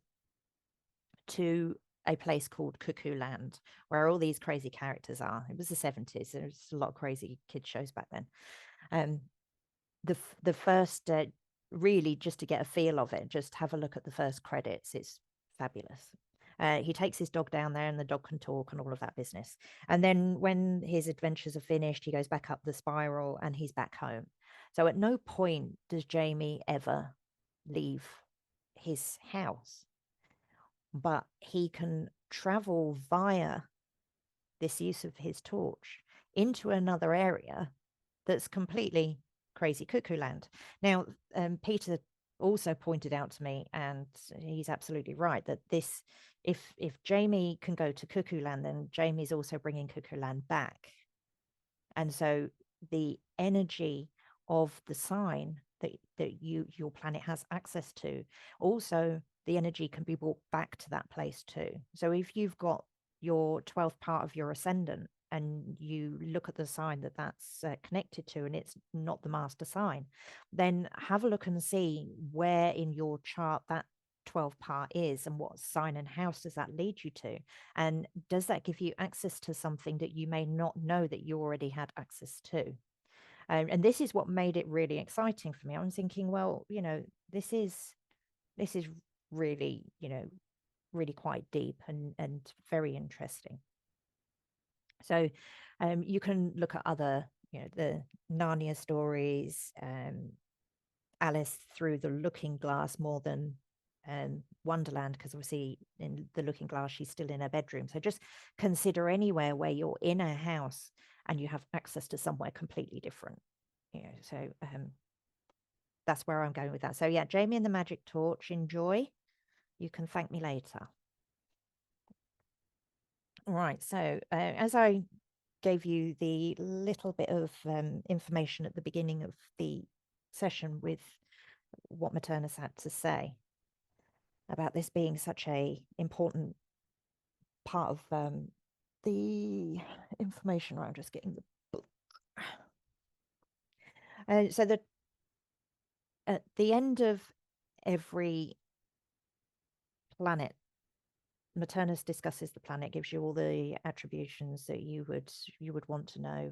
to a place called Cuckoo Land, where all these crazy characters are. It was the 70s. There was a lot of crazy kid shows back then. The first, really, just to get a feel of it, just have a look at the first credits. It's fabulous. He takes his dog down there, and the dog can talk and all of that business. And then when his adventures are finished, he goes back up the spiral and he's back home. So at no point does Jamie ever leave his house, but he can travel via this use of his torch into another area that's completely crazy cuckoo land. Now, Peter also pointed out to me, and he's absolutely right, that this, if Jamie can go to Cuckoo Land, then Jamie's also bringing Cuckoo Land back. And so the energy of the sign that your planet has access to, also the energy can be brought back to that place too. So if you've got your 12th part of your ascendant, and you look at the sign that's connected to, and it's not the master sign, then have a look and see where in your chart that 12th part is, and what sign and house does that lead you to, and does that give you access to something that you may not know that you already had access to. And this is what made it really exciting for me. I was thinking, well, this is really, really quite deep and very interesting. So you can look at other, the Narnia stories, Alice through the looking glass more than Wonderland, because obviously in the looking glass, she's still in her bedroom. So just consider anywhere where you're in a house and you have access to somewhere completely different. So that's where I'm going with that. So yeah, Jamie and the Magic Torch, enjoy. You can thank me later. All right, so as I gave you the little bit of information at the beginning of the session with what Maternus had to say about this being such a important part of the information. Right, I'm just getting the book. So at the end of every planet, Maternus discusses the planet, gives you all the attributions that you would want to know,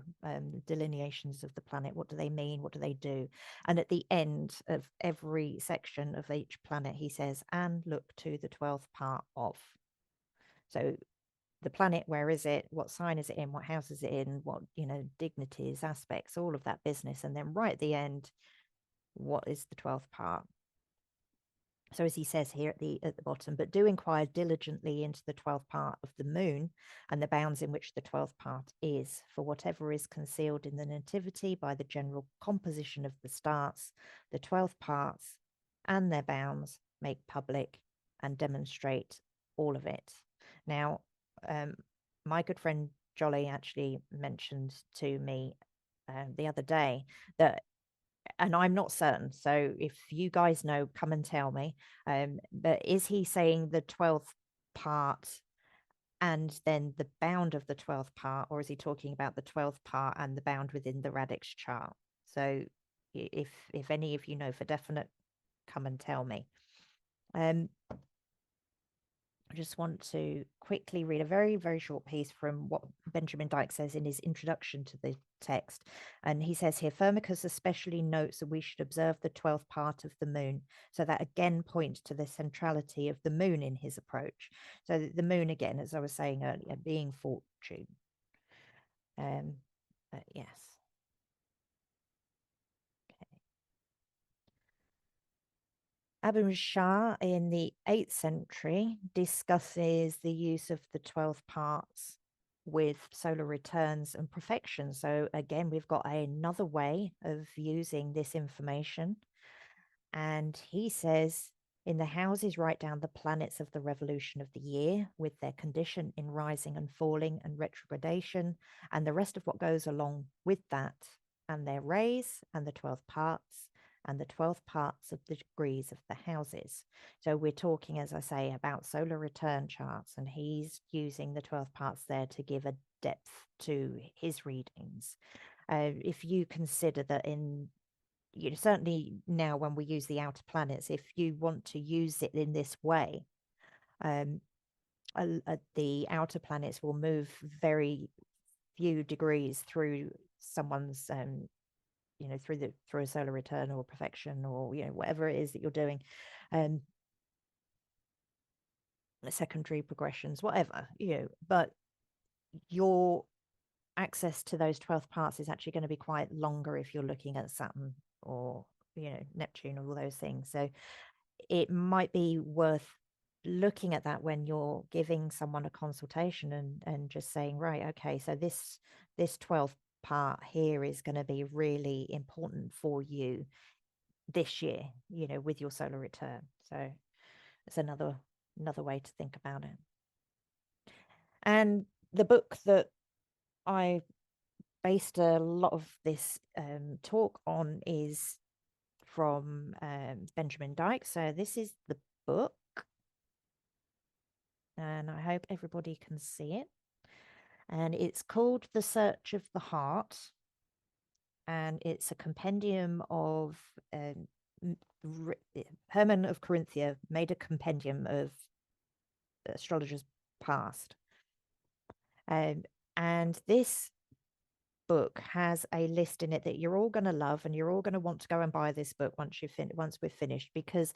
delineations of the planet. What do they mean? What do they do? And at the end of every section of each planet, he says, and look to the 12th part of. So the planet, where is it? What sign is it in? What house is it in? What, dignities, aspects, all of that business. And then right at the end, what is the 12th part? So as he says here at the bottom, but do inquire diligently into the 12th part of the moon and the bounds in which the 12th part is, for whatever is concealed in the nativity by the general composition of the stars, the 12th parts and their bounds make public and demonstrate all of it. Now, my good friend Jolly actually mentioned to me the other day that, and I'm not certain, so if you guys know, come and tell me, but is he saying the 12th part and then the bound of the 12th part, or is he talking about the 12th part and the bound within the radix chart? So if any of you know for definite, come and tell me. I just want to quickly read a very, very short piece from what Benjamin Dike says in his introduction to the text. And he says here, Firmicus especially notes that we should observe the 12th part of the moon. So that again points to the centrality of the moon in his approach. So the moon, again, as I was saying earlier, being fortune. Yes. Abu Shah in the 8th century discusses the use of the 12 parts with solar returns and perfection. So again, we've got another way of using this information. And he says, in the houses, write down the planets of the revolution of the year with their condition in rising and falling and retrogradation, and the rest of what goes along with that, and their rays and the 12 parts and the 12 parts of the degrees of the houses. So we're talking, as I say, about solar return charts, and he's using the 12 parts there to give a depth to his readings. If you consider that certainly now when we use the outer planets, if you want to use it in this way, the outer planets will move very few degrees through someone's through a solar return or perfection, or whatever it is that you're doing, secondary progressions, whatever, but your access to those 12th parts is actually going to be quite longer if you're looking at Saturn or Neptune, all those things. So it might be worth looking at that when you're giving someone a consultation and just saying, right, okay, so this 12th part here is going to be really important for you this year, with your solar return. So it's another way to think about it. And the book that I based a lot of this talk on is from Benjamin Dike. So this is the book, and I hope everybody can see it. And it's called The Search of the Heart, and it's a compendium of Hermann of Corinthia made a compendium of astrologers past, and this book has a list in it that you're all going to love, and you're all going to want to go and buy this book once we're finished, because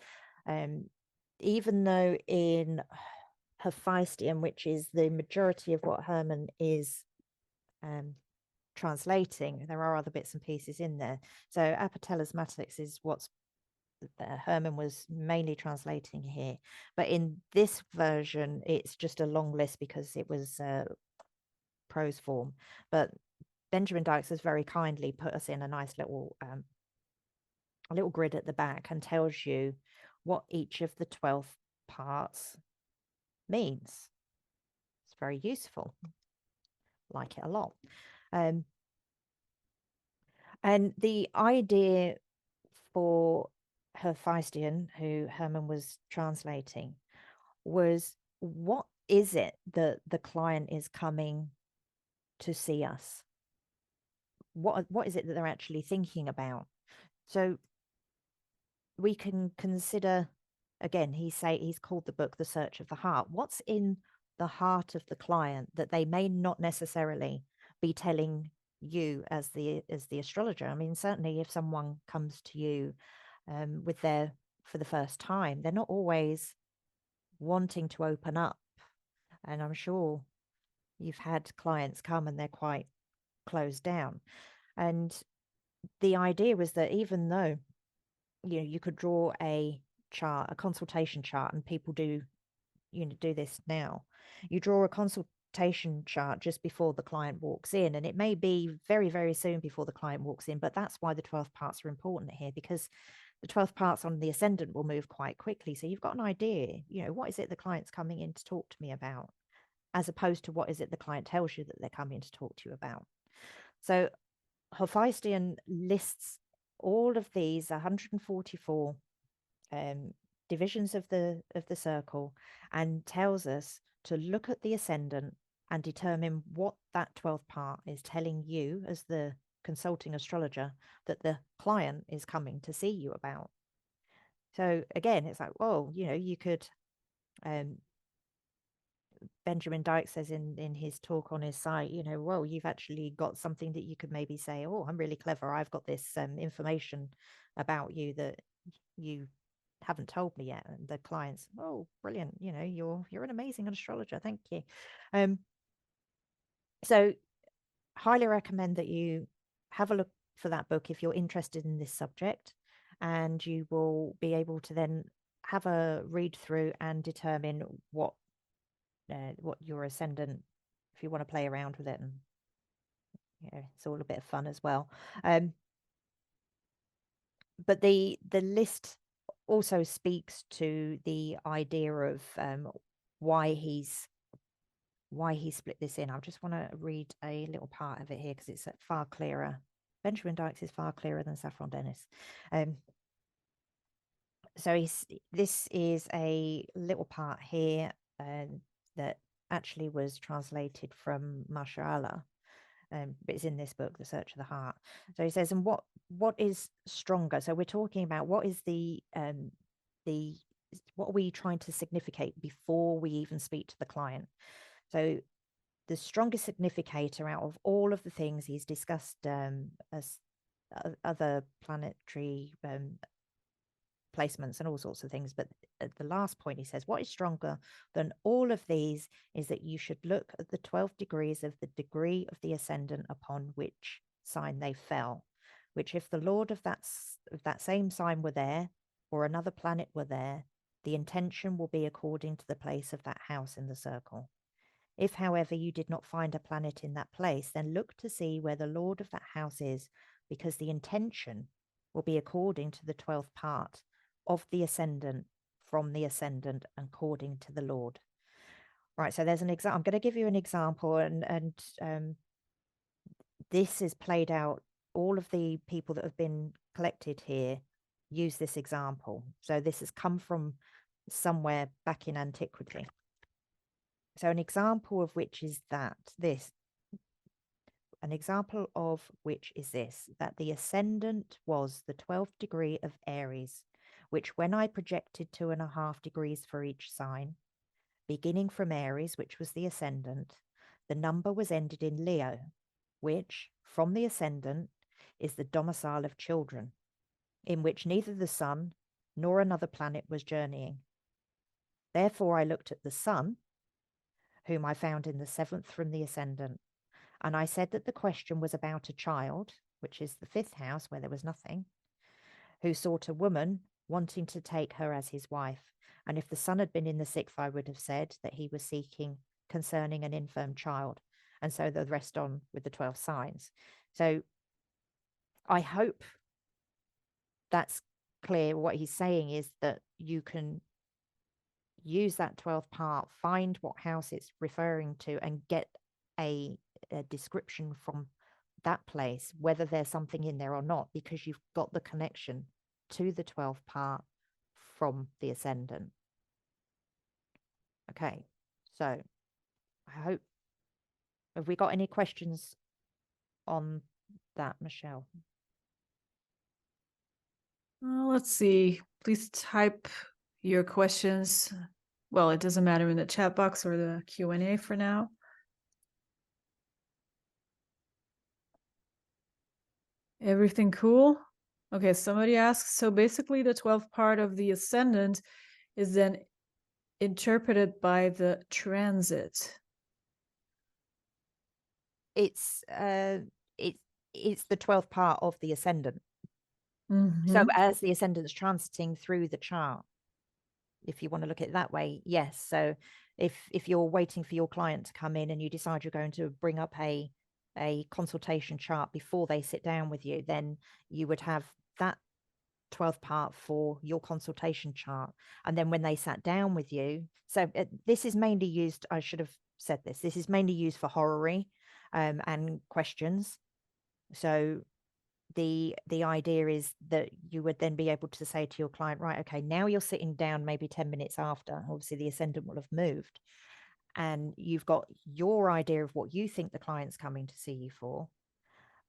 even though in Hephaestion, which is the majority of what Hermann is translating, there are other bits and pieces in there. So Apatelismatics is what's Hermann was mainly translating here, but in this version it's just a long list because it was prose form. But Benjamin Dykes has very kindly put us in a nice little grid at the back and tells you what each of the 12 parts means. It's very useful. Like it a lot. And the idea for Hephaestion, who Hermann was translating, was, what is it that the client is coming to see us? What is it that they're actually thinking about? So we can consider, again, he's called the book The Search of the Heart. What's in the heart of the client that they may not necessarily be telling you as the astrologer? I mean, certainly if someone comes to you for the first time, they're not always wanting to open up. And I'm sure you've had clients come and they're quite closed down. And the idea was that even though you could draw a chart, a consultation chart, and people do this now, you draw a consultation chart just before the client walks in, and it may be very, very soon before the client walks in, but that's why the 12 parts are important here, because the 12 parts on the ascendant will move quite quickly. So you've got an idea, what is it the client's coming in to talk to me about, as opposed to what is it the client tells you that they're coming to talk to you about. So Hephaestion lists all of these 144 divisions of the circle and tells us to look at the ascendant and determine what that 12th part is telling you as the consulting astrologer that the client is coming to see you about. So again, it's like, well, you know, you could Benjamin Dyke says in his talk on his site, you know, well, you've actually got something that you could maybe say, oh, I'm really clever, I've got this information about you that you haven't told me yet. And the clients, oh, brilliant, you know, you're an amazing astrologer, thank you. So highly recommend that you have a look for that book if you're interested in this subject, and you will be able to then have a read through and determine what your ascendant, if you want to play around with it, and it's all a bit of fun as well. But the list also speaks to the idea of why he split this in. I just want to read a little part of it here because it's far clearer. Benjamin Dykes is far clearer than Saffron Dennis. So this is a little part here that actually was translated from Mashallah, but it's in this book, The Search of the Heart. So he says, and what is stronger? So we're talking about what is what are we trying to significate before we even speak to the client? So the strongest significator out of all of the things he's discussed as other planetary placements and all sorts of things, but at the last point he says, what is stronger than all of these is that you should look at the 12 degrees of the degree of the ascendant upon which sign they fell, which if the lord of that same sign were there, or another planet were there, the intention will be according to the place of that house in the circle. If, however, you did not find a planet in that place, then look to see where the lord of that house is, because the intention will be according to the 12th part of the ascendant from the ascendant according to the Lord. Right, so there's an example. I'm going to give you an example, and this is played out. All of the people that have been collected here use this example. So this has come from somewhere back in antiquity. So an example of which is that that the ascendant was the 12th degree of Aries, which when I projected 2.5 degrees for each sign, beginning from Aries, which was the ascendant, the number was ended in Leo, which from the ascendant is the domicile of children, in which neither the sun nor another planet was journeying. Therefore I looked at the sun, whom I found in the 7th from the ascendant, and I said that the question was about a child, which is the 5th house where there was nothing, who sought a woman wanting to take her as his wife. And if the sun had been in the 6th, I would have said that he was seeking concerning an infirm child. And so the rest on with the 12 signs. So I hope that's clear. What he's saying is that you can use that 12th part, find what house it's referring to, and get a description from that place, whether there's something in there or not, because you've got the connection to the 12th part from the ascendant. Okay, so I hope, have we got any questions on that, Michelle? Let's see. Please type your questions. Well, it doesn't matter in the chat box or the Q&A for now. Everything cool? Okay, somebody asks, so basically the 12th part of the ascendant is then interpreted by the transit. It's the 12th part of the ascendant. Mm-hmm. So as the ascendant's transiting through the chart, if you want to look at it that way, yes. So if you're waiting for your client to come in and you decide you're going to bring up a consultation chart before they sit down with you, then you would have that 12th part for your consultation chart. And then when they sat down with you, so this is mainly used, I should have said this is mainly used for horary and questions. So the idea is that you would then be able to say to your client, right, okay, now you're sitting down maybe 10 minutes after, obviously the ascendant will have moved, and you've got your idea of what you think the client's coming to see you for,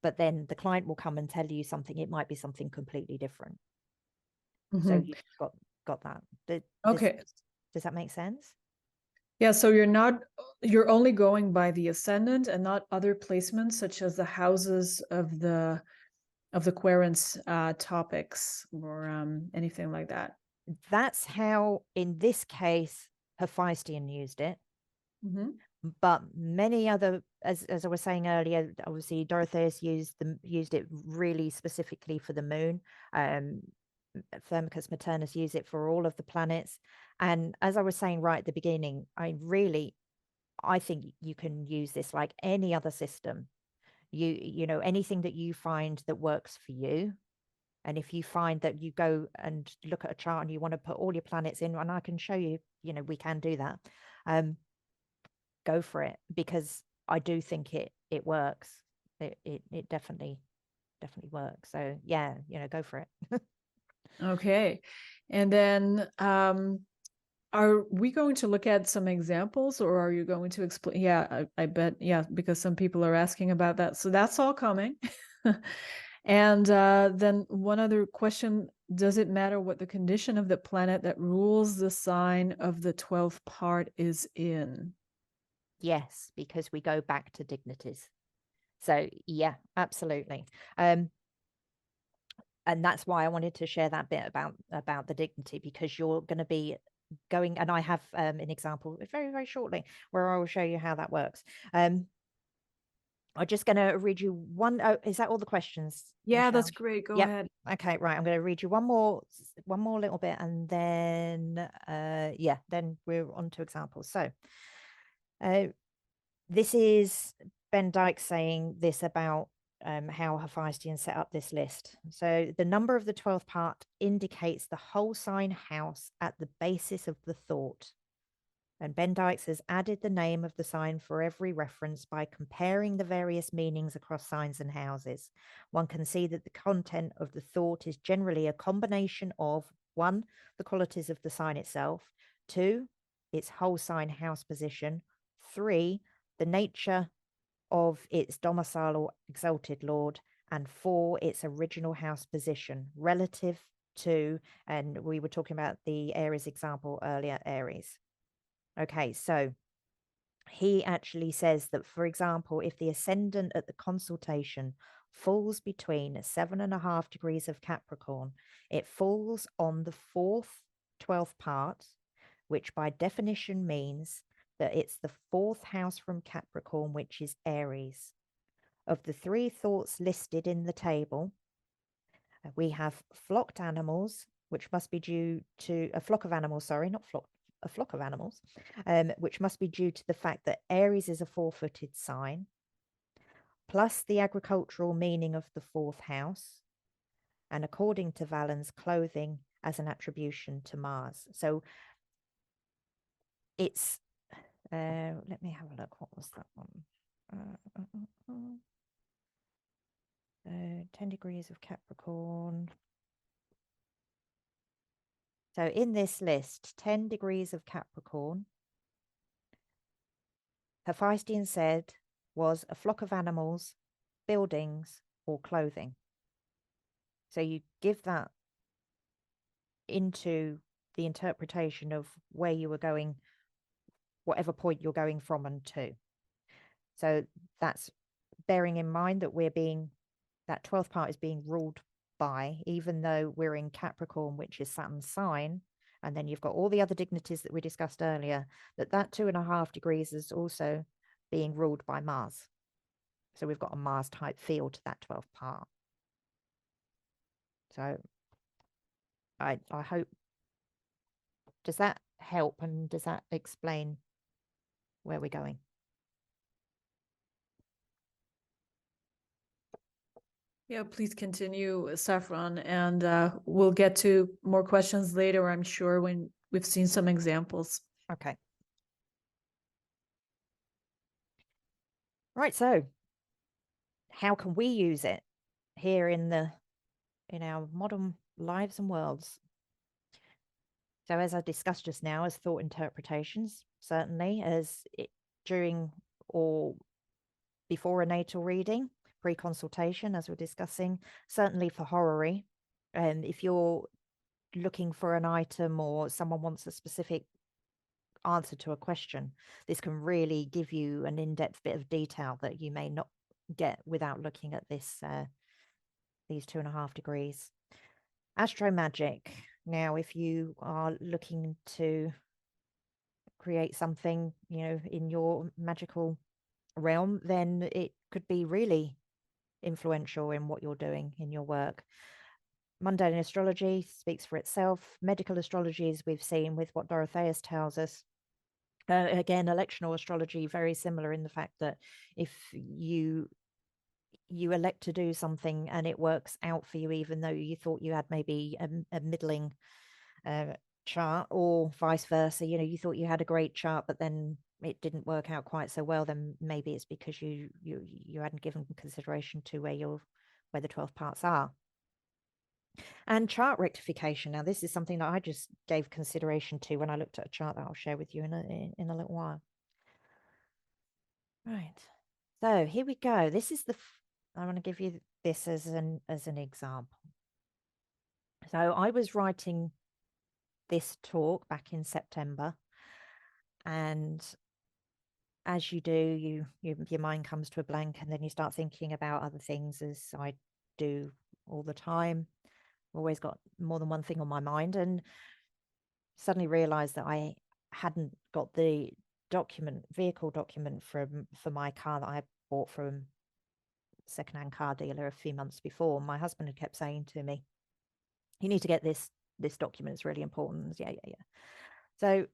but then the client will come and tell you something. It might be something completely different. So you've got that. Okay. Does that make sense? Yeah, so you're only going by the ascendant and not other placements such as the houses of the querent's topics or anything like that. That's how, in this case, Hephaestion used it. But many other, as I was saying earlier, obviously Dorotheus used it really specifically for the moon. Firmicus Maternus used it for all of the planets. And as I was saying right at the beginning, I think you can use this like any other system. You know, anything that you find that works for you. And if you find that you go and look at a chart and you want to put all your planets in, and I can show you, you know, we can do that. Go for it, because I do think it works. It definitely works. So yeah, you know, go for it. Okay. And then are we going to look at some examples, or are you going to explain? Yeah, I bet. Yeah, because some people are asking about that. So that's all coming. And then one other question, does it matter what the condition of the planet that rules the sign of the 12th part is in? Yes, because we go back to dignities. So yeah, absolutely. And that's why I wanted to share that bit about the dignity, because you're going to be going, and I have an example very, very shortly where I will show you how that works. I'm just going to read you one. Oh, is that all the questions? Yeah, Michelle? that's great. Go ahead. Okay, right. I'm going to read you one more little bit, and then yeah, then we're on to examples. So this is Ben Dyke saying this about how Hephaestion set up this list. So the number of the 12th part indicates the whole sign house at the basis of the thought. And Ben Dykes has added the name of the sign for every reference by comparing the various meanings across signs and houses. One can see that the content of the thought is generally a combination of 1, the qualities of the sign itself, 2, its whole sign house position, 3, the nature of its domicile or exalted lord, and 4, its original house position relative to, and we were talking about the Aries example earlier, Aries. Okay, so he actually says that, for example, if the ascendant at the consultation falls between 7.5 degrees of Capricorn, it falls on the 4th, 12th part, which by definition means that it's the 4th house from Capricorn, which is Aries. Of the 3 thoughts listed in the table, we have flocked animals, which must be due to a flock of animals, sorry, not flock, a flock of animals, which must be due to the fact that Aries is a 4-footed sign, plus the agricultural meaning of the 4th house, and according to Valens, clothing as an attribution to Mars. So it's, let me have a look. What was that one? 10 degrees of Capricorn. So in this list, 10 degrees of Capricorn, Hephaestion said, was a flock of animals, buildings, or clothing. So you give that into the interpretation of where you were going, whatever point you're going from and to. So that's bearing in mind that that 12th part is being ruled by, even though we're in Capricorn, which is Saturn's sign, and then you've got all the other dignities that we discussed earlier, that 2.5 degrees is also being ruled by Mars. So we've got a Mars type feel to that 12th part. So I hope, does that help, and does that explain where we're going? Yeah, please continue, Saffron, and we'll get to more questions later, I'm sure, when we've seen some examples. Okay. Right, so how can we use it? here in our modern lives and worlds. So as I discussed just now, as thought interpretations, certainly as during or before a natal reading, pre-consultation, as we're discussing, certainly for horary. And if you're looking for an item or someone wants a specific answer to a question, this can really give you an in-depth bit of detail that you may not get without looking at this these 2.5 degrees. Astro magic. Now, if you are looking to create something, in your magical realm, then it could be really influential in what you're doing in your work. Mundane astrology speaks for itself. Medical astrology, as we've seen with what Dorotheus tells us. Again, electional astrology, very similar in the fact that if you elect to do something and it works out for you, even though you thought you had maybe a middling chart, or vice versa, you thought you had a great chart, but then it didn't work out quite so well, then maybe it's because you hadn't given consideration to where the 12 parts are. And chart rectification. Now, this is something that I just gave consideration to when I looked at a chart that I'll share with you in a little while. Right. So here we go. This is I want to give you this as an example. So I was writing this talk back in September, and as you do, your mind comes to a blank, and then you start thinking about other things, as I do all the time. I've always got more than one thing on my mind, and suddenly realized that I hadn't got the vehicle document for my car that I bought from secondhand car dealer a few months before. My husband had kept saying to me, "You need to get this document. It's really important." Yeah. So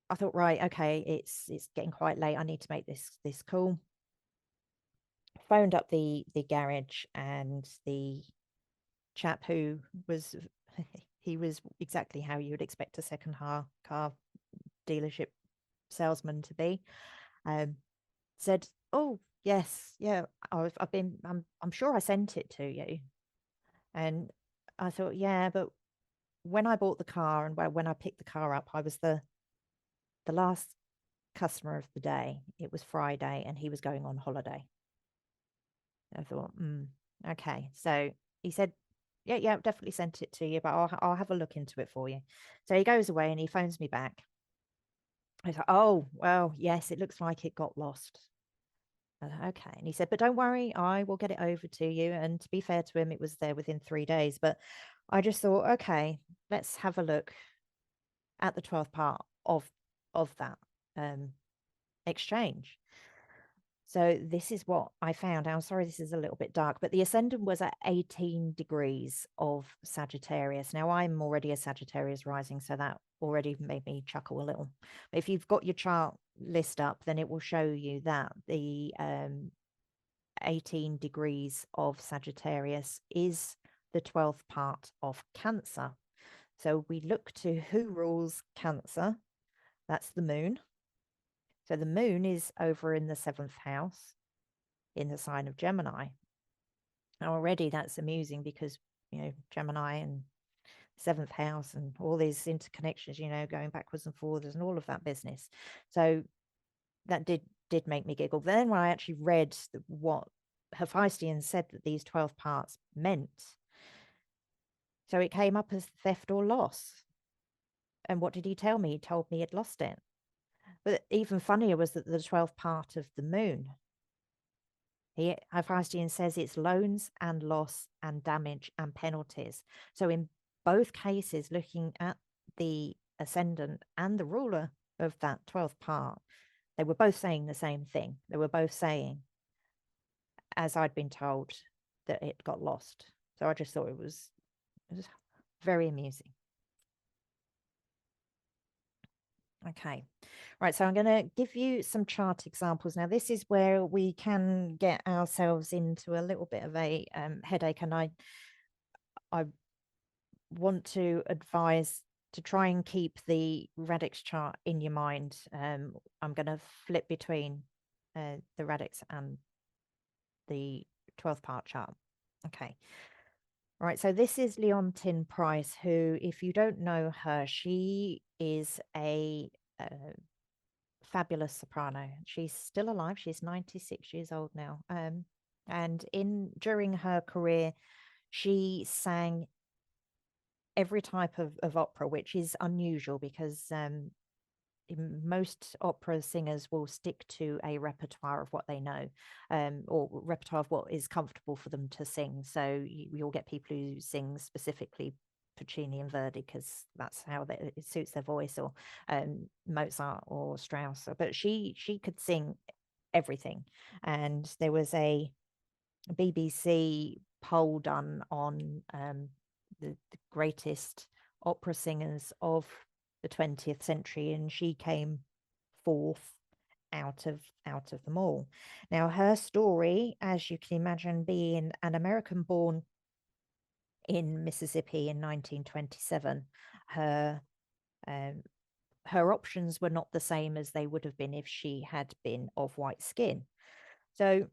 I thought, right, okay, it's getting quite late. I need to make this call. Phoned up the garage, and the chap who was he was exactly how you would expect a second-hand car dealership salesman to be. Said, "Oh yes, yeah, I'm sure I sent it to you." And I thought, yeah, but when I bought the car and when I picked the car up, I was the last customer of the day. It was Friday, and he was going on holiday. I thought, okay. So he said, yeah, definitely sent it to you, but I'll have a look into it for you. So he goes away and he phones me back. I thought, oh, well, yes, it looks like it got lost. I thought, okay. And he said, but don't worry, I will get it over to you. And to be fair to him, it was there within 3 days. But I just thought, okay, let's have a look at the 12th part of that exchange. So this is what I found. I'm sorry, this is a little bit dark, but the ascendant was at 18 degrees of Sagittarius. Now, I'm already a Sagittarius rising, so that already made me chuckle a little. But if you've got your chart list up, then it will show you that the 18 degrees of Sagittarius is the 12th part of Cancer. So we look to who rules Cancer. That's the moon. So the moon is over in the 7th house in the sign of Gemini. Now already that's amusing because, Gemini and 7th house and all these interconnections, going backwards and forwards and all of that business. So that did make me giggle. Then when I actually read what Hephaestion said that these 12 parts meant, so it came up as theft or loss. And what did he tell me? He told me he'd lost it. But even funnier was that the 12th part of the moon, Hephaestion says it's loans and loss and damage and penalties. So in both cases, looking at the ascendant and the ruler of that 12th part, they were both saying the same thing. They were both saying, as I'd been told, that it got lost. So I just thought it was very amusing. Okay, right, so I'm going to give you some chart examples. Now, this is where we can get ourselves into a little bit of a headache, and I want to advise to try and keep the radix chart in your mind. I'm going to flip between the radix and the 12th part chart. Okay. All right. So this is Leontine Price, who, if you don't know her, she is a fabulous soprano. She's still alive. She's 96 years old now. And during her career, she sang every type of opera, which is unusual because most opera singers will stick to a repertoire of what they know, or repertoire of what is comfortable for them to sing. So you'll get people who sing specifically Puccini and Verdi because that's how it suits their voice, or Mozart or Strauss. But she could sing everything. And there was a BBC poll done on the greatest opera singers of the 20th century, and she came fourth out of them all. Now, her story, as you can imagine, being an American born in Mississippi in 1927, her options were not the same as they would have been if she had been of white skin. So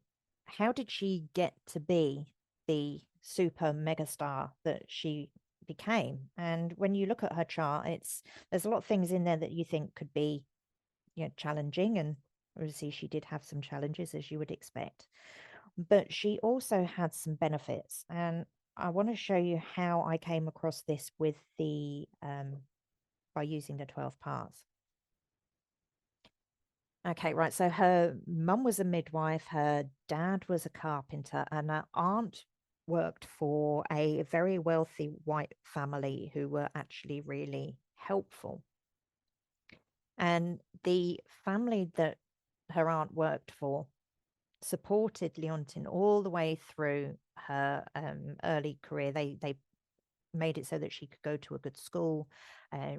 how did she get to be the super megastar that she became? And when you look at her chart, there's a lot of things in there that you think could be, challenging, and obviously she did have some challenges, as you would expect, but she also had some benefits. And I want to show you how I came across this with the by using the 12 parts. Okay, right. So her mum was a midwife, her dad was a carpenter, and her aunt worked for a very wealthy white family who were actually really helpful. And the family that her aunt worked for supported Leontine all the way through her early career. They made it so that she could go to a good school.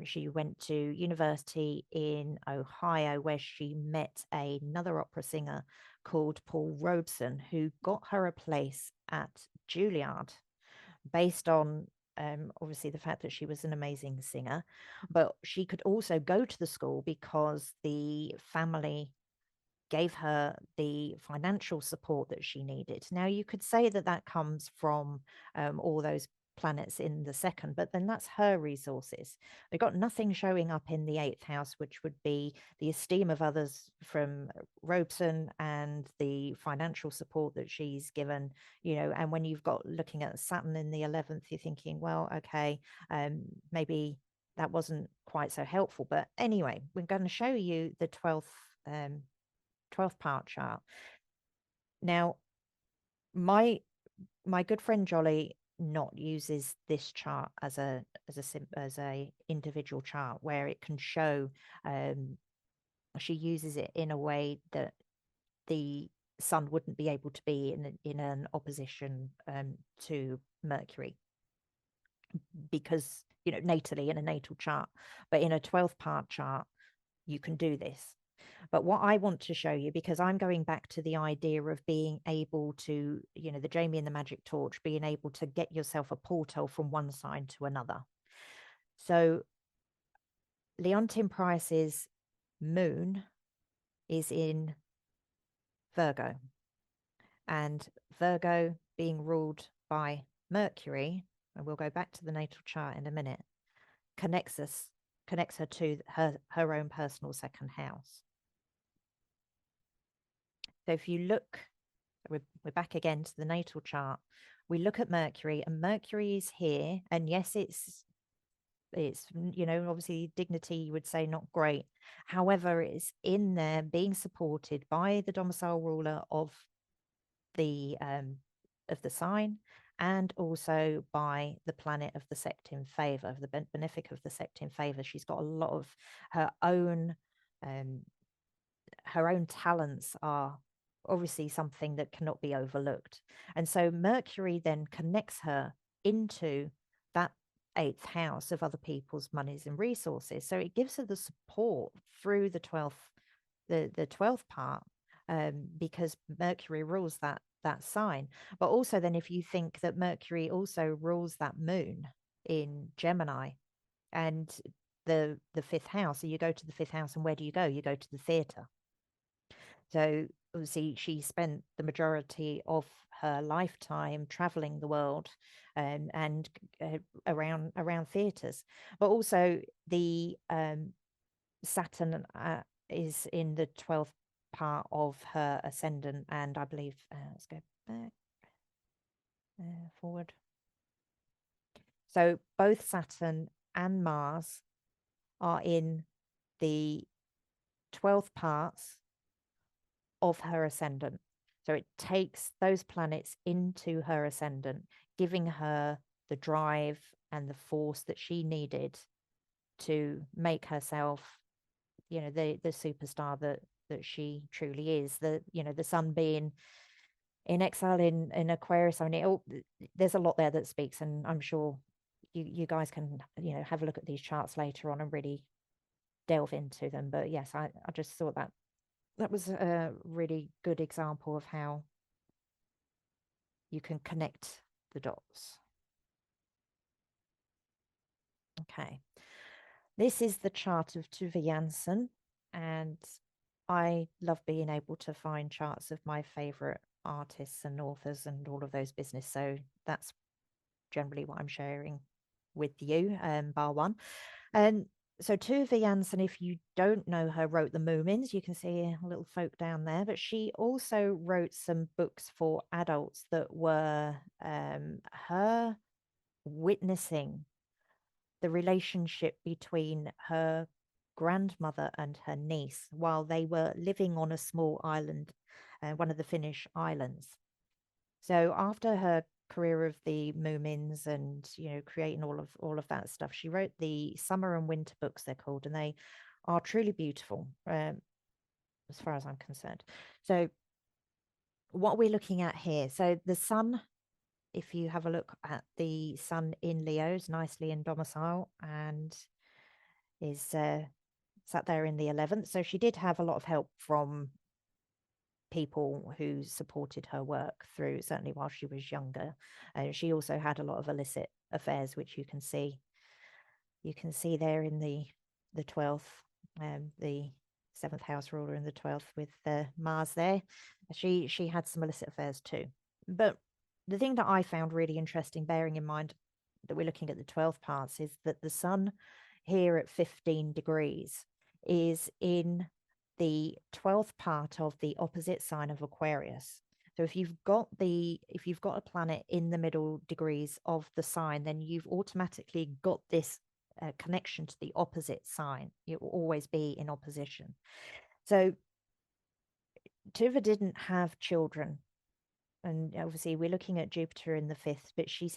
She went to university in Ohio, where she met another opera singer called Paul Robeson, who got her a place at Juilliard based on obviously the fact that she was an amazing singer. But she could also go to the school because the family gave her the financial support that she needed. Now, you could say that that comes from all those planets in the second, but then that's her resources. They've got nothing showing up in the 8th house, which would be the esteem of others from Robeson and the financial support that she's given, and when you've got looking at Saturn in the 11th, you're thinking, well, okay, maybe that wasn't quite so helpful. But anyway, we're going to show you the 12th part chart. Now, my good friend Jolly not uses this chart as a individual chart where it can show. She uses it in a way that the sun wouldn't be able to be in an opposition to Mercury, because natally in a natal chart, but in a 12th part chart you can do this. But what I want to show you, because I'm going back to the idea of being able to, the Jamie and the Magic Torch, being able to get yourself a portal from one sign to another. So Leontine Price's moon is in Virgo, and Virgo being ruled by Mercury, and we'll go back to the natal chart in a minute, connects her to her own personal second house. So if you look, we're back again to the natal chart. We look at Mercury, and Mercury is here. And yes, it's obviously dignity, you would say, not great. However, it's in there being supported by the domicile ruler of the sign, and also by the planet of the sect in favor, of the benefic of the sect in favor. She's got a lot of her own talents are obviously something that cannot be overlooked. And so Mercury then connects her into that 8th house of other people's monies and resources. So it gives her the support through the 12th part, because Mercury rules that sign. But also then, if you think that Mercury also rules that moon in Gemini and the 5th house, so you go to the 5th house, and where do? You go to the theater. So obviously she spent the majority of her lifetime traveling the world, and around theaters. But also the Saturn is in the 12th part of her ascendant, and I believe let's go back forward. So both Saturn and Mars are in the 12th parts of her ascendant. So it takes those planets into her ascendant, giving her the drive and the force that she needed to make herself, you know, the superstar that she truly is. The, you know, the sun being in exile in Aquarius. I mean, there's a lot there that speaks, and I'm sure you guys can, you know, have a look at these charts later on and really delve into them. But yes, I just thought that was a really good example of how you can connect the dots. Okay, this is the chart of Tuva Janssen, and I love being able to find charts of my favorite artists and authors and all of those business. So that's generally what I'm sharing with you, bar one. And so Tuva Janssen, if you don't know her, wrote the Moomins. You can see a little folk down there, but she also wrote some books for adults that were her witnessing the relationship between her grandmother and her niece while they were living on a small island, one of the Finnish islands. So after her career of the Moomins and, you know, creating all of that stuff, she wrote the summer and winter books, they're called, and they are truly beautiful, as far as I'm concerned. So what we're looking at here, so the sun, if you have a look at the sun in Leo, is nicely in domicile and is sat there in the 11th. So she did have a lot of help from people who supported her work through, certainly while she was younger. She also had a lot of illicit affairs, which you can see there in the 12th, the 7th house ruler in the 12th with Mars there. She had some illicit affairs too. But the thing that I found really interesting, bearing in mind that we're looking at the 12 parts, is that the sun here at 15 degrees is in the 12th part of the opposite sign of Aquarius. So if you've got a planet in the middle degrees of the sign, then you've automatically got this connection to the opposite sign. It will always be in opposition. So Tuva didn't have children, and obviously we're looking at Jupiter in the 5th, but she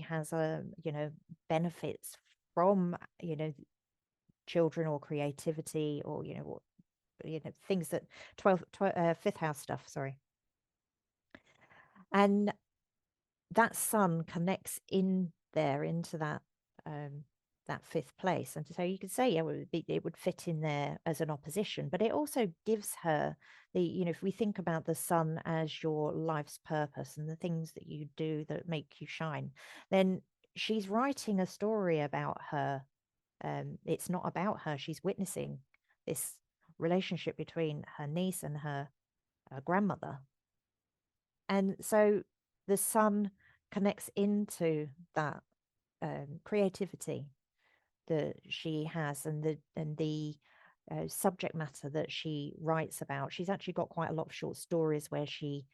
has you know, benefits from, you know, children or creativity, or, you know, things that 5th house stuff, sorry. And that sun connects in there into that that 5th place, and so you could say, yeah, it would fit in there as an opposition, but it also gives her the, you know, if we think about the sun as your life's purpose and the things that you do that make you shine, then she's writing a story about her. It's not about her. She's witnessing this relationship between her niece and her grandmother, and so the sun connects into that creativity that she has, and the subject matter that she writes about. She's actually got quite a lot of short stories where she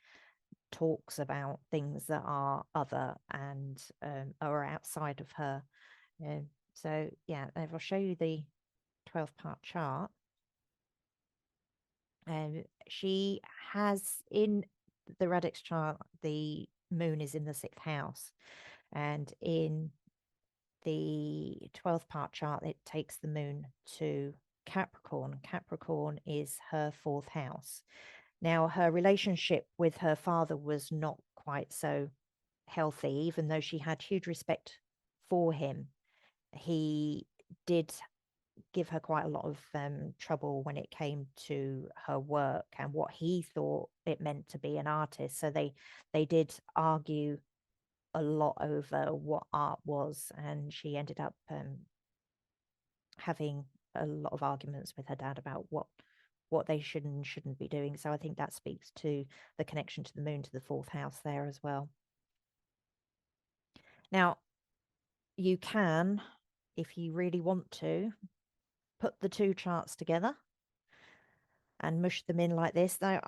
talks about things that are other and are outside of her. So yeah, if I'll show you the 12-part chart. She has, in the Radix chart, the moon is in the 6th house, and in the 12th part chart, it takes the moon to Capricorn. Capricorn is her 4th house. Now, her relationship with her father was not quite so healthy, even though she had huge respect for him. He did give her quite a lot of trouble when it came to her work and what he thought it meant to be an artist. So they did argue a lot over what art was, and she ended up having a lot of arguments with her dad about what what they should and shouldn't be doing. So I think that speaks to the connection to the moon, to the 4th house there as well. Now, you can, if you really want to, put the two charts together and mush them in like this. Now,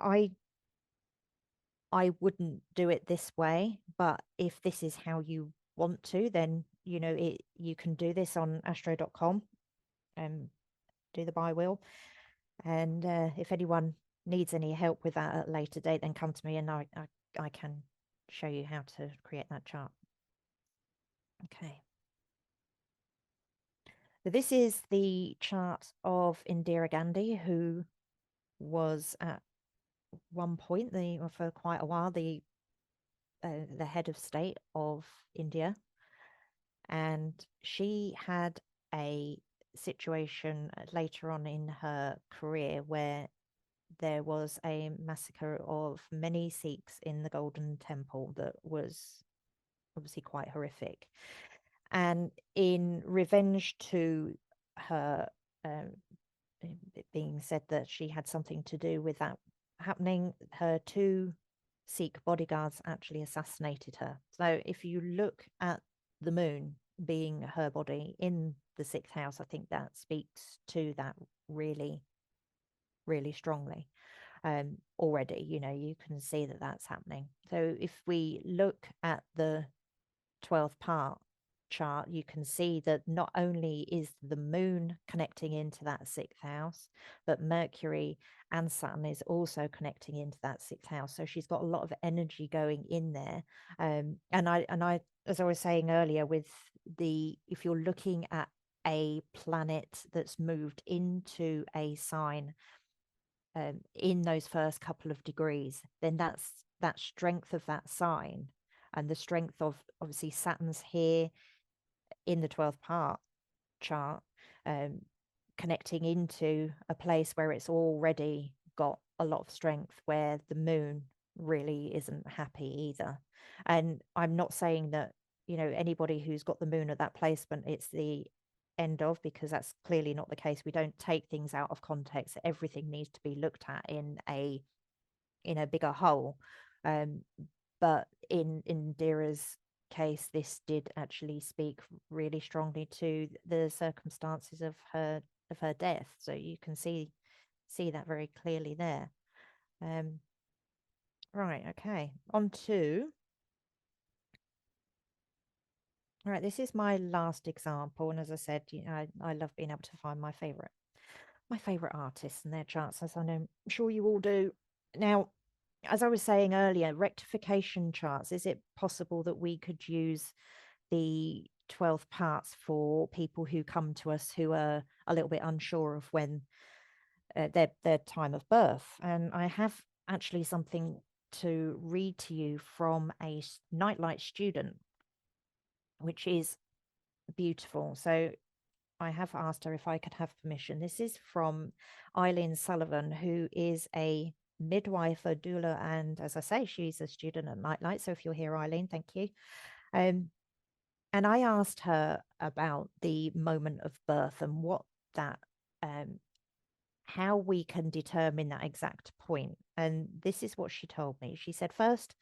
I wouldn't do it this way, but if this is how you want to, then you can do this on astro.com and do the by wheel. And if anyone needs any help with that at a later date, then come to me and I can show you how to create that chart. Okay. So this is the chart of Indira Gandhi, who was at one point, for quite a while, the head of state of India. And she had a situation later on in her career where there was a massacre of many Sikhs in the Golden Temple that was obviously quite horrific. And in revenge to her, it being said that she had something to do with that happening, her 2 Sikh bodyguards actually assassinated her. So if you look at the moon being her body in the 6th house, I think that speaks to that really, really strongly. Already, you can see that that's happening. So if we look at the 12th part chart, you can see that not only is the moon connecting into that 6th house, but Mercury and Saturn is also connecting into that 6th house. So she's got a lot of energy going in there. And I, as I was saying earlier, if you're looking at a planet that's moved into a sign in those first couple of degrees, then that's that strength of that sign and the strength of, obviously, Saturn's here in the 12th part chart, connecting into a place where it's already got a lot of strength, where the moon really isn't happy either. And I'm not saying that, anybody who's got the moon at that placement, it's the end of, because that's clearly not the case. We don't take things out of context. Everything needs to be looked at in a bigger whole. But in Indira's case, this did actually speak really strongly to the circumstances of her death. So you can see that very clearly there. Right, okay, on to, all right, this is my last example, and as I said, I love being able to find my favorite artists and their charts, as I'm sure you all do. Now, as I was saying earlier, rectification charts, is it possible that we could use the 12th parts for people who come to us who are a little bit unsure of when their time of birth? And I have actually something to read to you from a Nightlight student, which is beautiful. So I have asked her if I could have permission. This is from Eileen Sullivan, who is a midwife, a doula, and as I say, she's a student at Nightlight. So if you're here, Eileen, thank you. And I asked her about the moment of birth and what that, how we can determine that exact point. And this is what she told me. She said, first,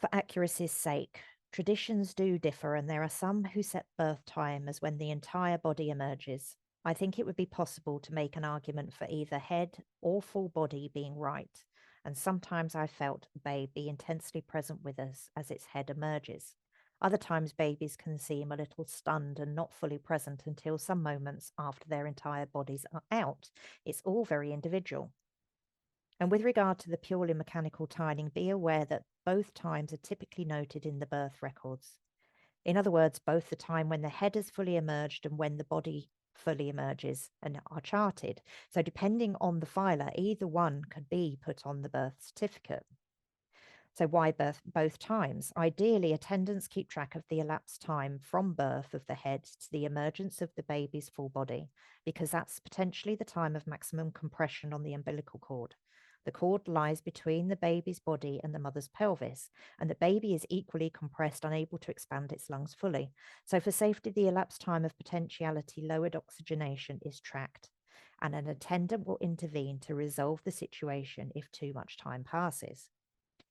for accuracy's sake, traditions do differ, and there are some who set birth time as when the entire body emerges. I think it would be possible to make an argument for either head or full body being right, and sometimes I felt babe be intensely present with us as its head emerges. Other times babies can seem a little stunned and not fully present until some moments after their entire bodies are out. It's all very individual. And with regard to the purely mechanical timing, be aware that both times are typically noted in the birth records. In other words, both the time when the head has fully emerged and when the body fully emerges and are charted. So depending on the filer, either one could be put on the birth certificate. So why both times? Ideally, attendants keep track of the elapsed time from birth of the head to the emergence of the baby's full body, because that's potentially the time of maximum compression on the umbilical cord. The cord lies between the baby's body and the mother's pelvis, and the baby is equally compressed, unable to expand its lungs fully. So for safety, the elapsed time of potentiality lowered oxygenation is tracked. and an attendant will intervene to resolve the situation if too much time passes.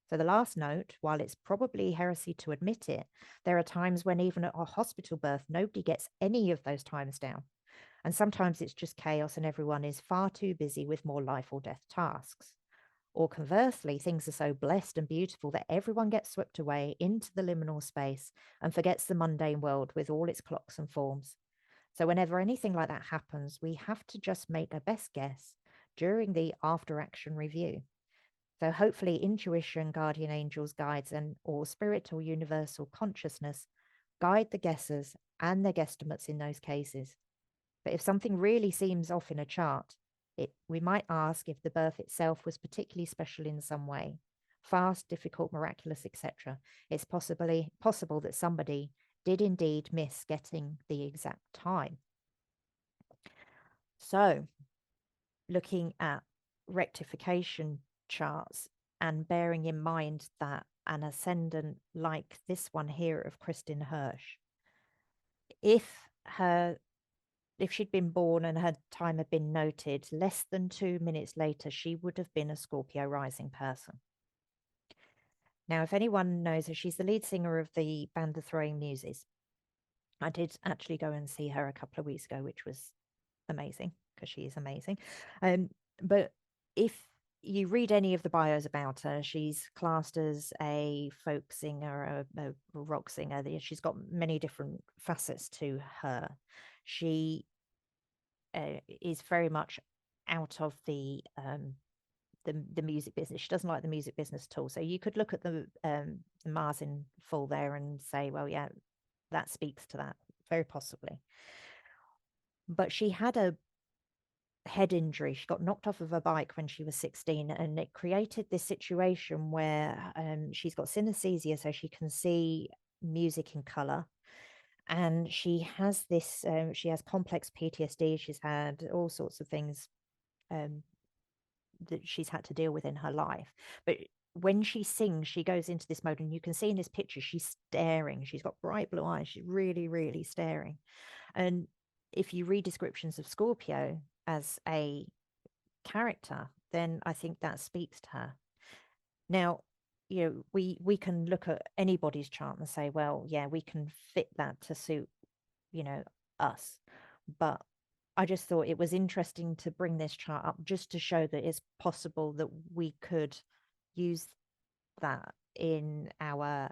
So the last note, while it's probably heresy to admit it, there are times when even at a hospital birth, nobody gets any of those times down. And sometimes it's just chaos and everyone is far too busy with more life or death tasks. Or conversely, things are so blessed and beautiful that everyone gets swept away into the liminal space and forgets the mundane world with all its clocks and forms. So whenever anything like that happens, we have to just make a best guess during the after action review. So hopefully intuition, guardian angels, guides, and or spirit or universal consciousness guide the guessers and their guesstimates in those cases. But if something really seems off in a chart, we might ask if the birth itself was particularly special in some way, fast, difficult, miraculous, etc. It's possible that somebody did indeed miss getting the exact time. So looking at rectification charts and bearing in mind that an ascendant like this one here of Kristin Hirsch, if she'd been born and her time had been noted, less than 2 minutes later, she would have been a Scorpio rising person. Now, if anyone knows her, she's the lead singer of the band The Throwing Muses. I did actually go and see her a couple of weeks ago, which was amazing because she is amazing. But if you read any of the bios about her, she's classed as a folk singer, a rock singer. She's got many different facets to her. She is very much out of the music business. She doesn't like the music business at all. So you could look at the Mars in full there and say, well, yeah, that speaks to that, very possibly. But she had a head injury. She got knocked off of a bike when she was 16, and it created this situation where she's got synesthesia, so she can see music in color. And she has this, she has complex PTSD. She's had all sorts of things that she's had to deal with in her life. But when she sings, she goes into this mode, and you can see in this picture, she's staring. She's got bright blue eyes. She's really, really staring. And if you read descriptions of Scorpio as a character, then I think that speaks to her. Now, you know, we can look at anybody's chart and say, well, yeah, we can fit that to suit, you know, us. But I just thought it was interesting to bring this chart up just to show that it's possible that we could use that in our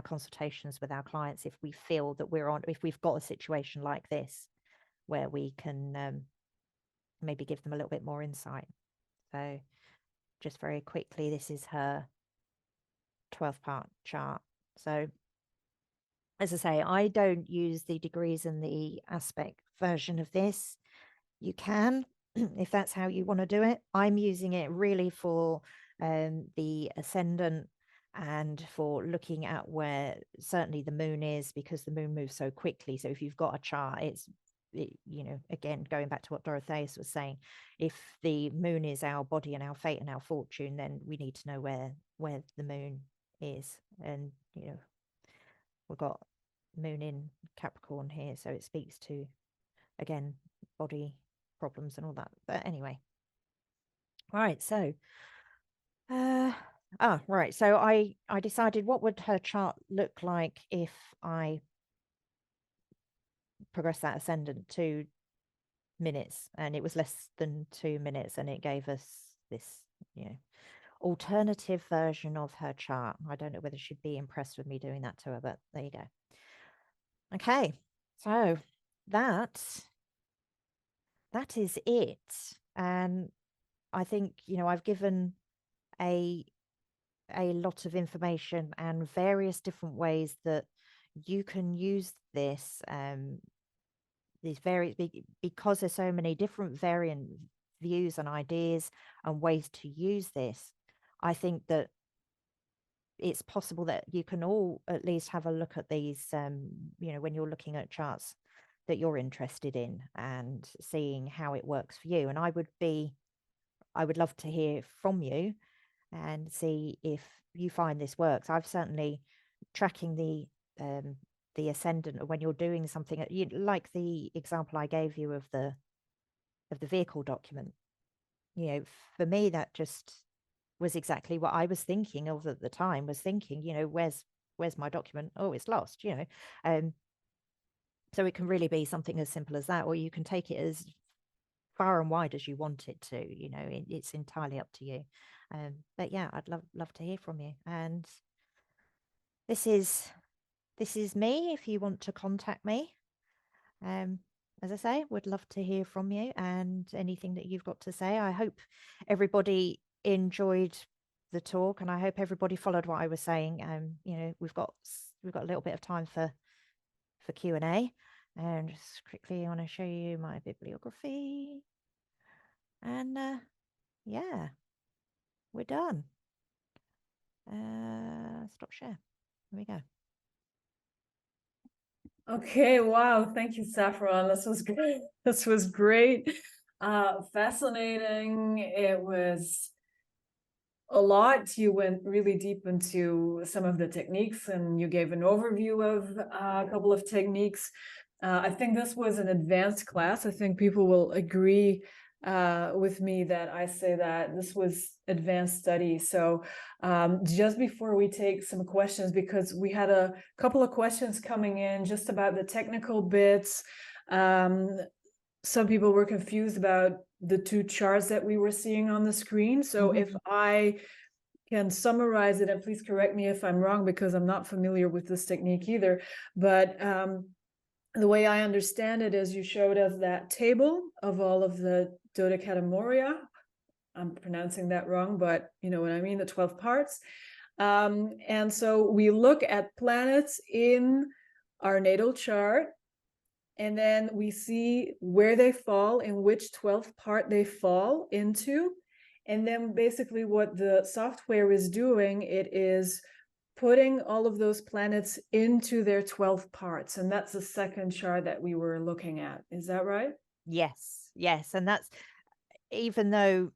consultations with our clients if we feel that if we've got a situation like this where we can maybe give them a little bit more insight. So just very quickly, this is her 12th-part chart. So as I say, I don't use the degrees and the aspect version of this. You can, if that's how you want to do it. I'm using it really for the ascendant and for looking at where certainly the moon is, because the moon moves so quickly. So if you've got a chart, you know, again, going back to what Dorotheus was saying, if the moon is our body and our fate and our fortune, then we need to know where the moon is. And, you know, we've got moon in Capricorn here, so it speaks to, again, body problems and all that. But anyway, all right, so right, so I decided what would her chart look like if I progress that ascendant 2 minutes, and it was less than 2 minutes, and it gave us this, you know, alternative version of her chart. I don't know whether she'd be impressed with me doing that to her, but there you go. Okay, so that is it. And I think, you know, I've given a lot of information and various different ways that you can use this, because there's so many different variant views and ideas and ways to use this. I think that it's possible that you can all at least have a look at these, you know, when you're looking at charts that you're interested in and seeing how it works for you. And I would love to hear from you and see if you find this works. I've certainly tracking the ascendant when you're doing something, like the example I gave you of the of the vehicle document. You know, for me, that just was exactly what I was thinking of at the time, was thinking, you know, where's my document? Oh, it's lost, you know. So it can really be something as simple as that, or you can take it as far and wide as you want it to, you know, it's entirely up to you. But yeah, I'd love to hear from you. And this is me if you want to contact me. As I say, would love to hear from you and anything that you've got to say. I hope everybody enjoyed the talk, and I hope everybody followed what I was saying. You know, we've got a little bit of time for Q&A, and just quickly I want to show you my bibliography, and yeah, we're done. Stop share. There we go. Okay, wow, thank you, Saffron. This was great. This was great. Fascinating. It was a lot. You went really deep into some of the techniques, and you gave an overview of a couple of techniques. I think this was an advanced class. I think people will agree with me that I say that this was advanced study. So just before we take some questions, because we had a couple of questions coming in just about the technical bits. Some people were confused about the two charts that we were seeing on the screen. So if I can summarize it, and please correct me if I'm wrong, because I'm not familiar with this technique either, but the way I understand it is you showed us that table of all of the dodecatomoria. I'm pronouncing that wrong, but you know what I mean, the 12 parts. And so we look at planets in our natal chart, and then we see where they fall, in which 12th part they fall into. And then basically what the software is doing, it is putting all of those planets into their 12 parts. And that's the second chart that we were looking at. Is that right? Yes. And that's, even though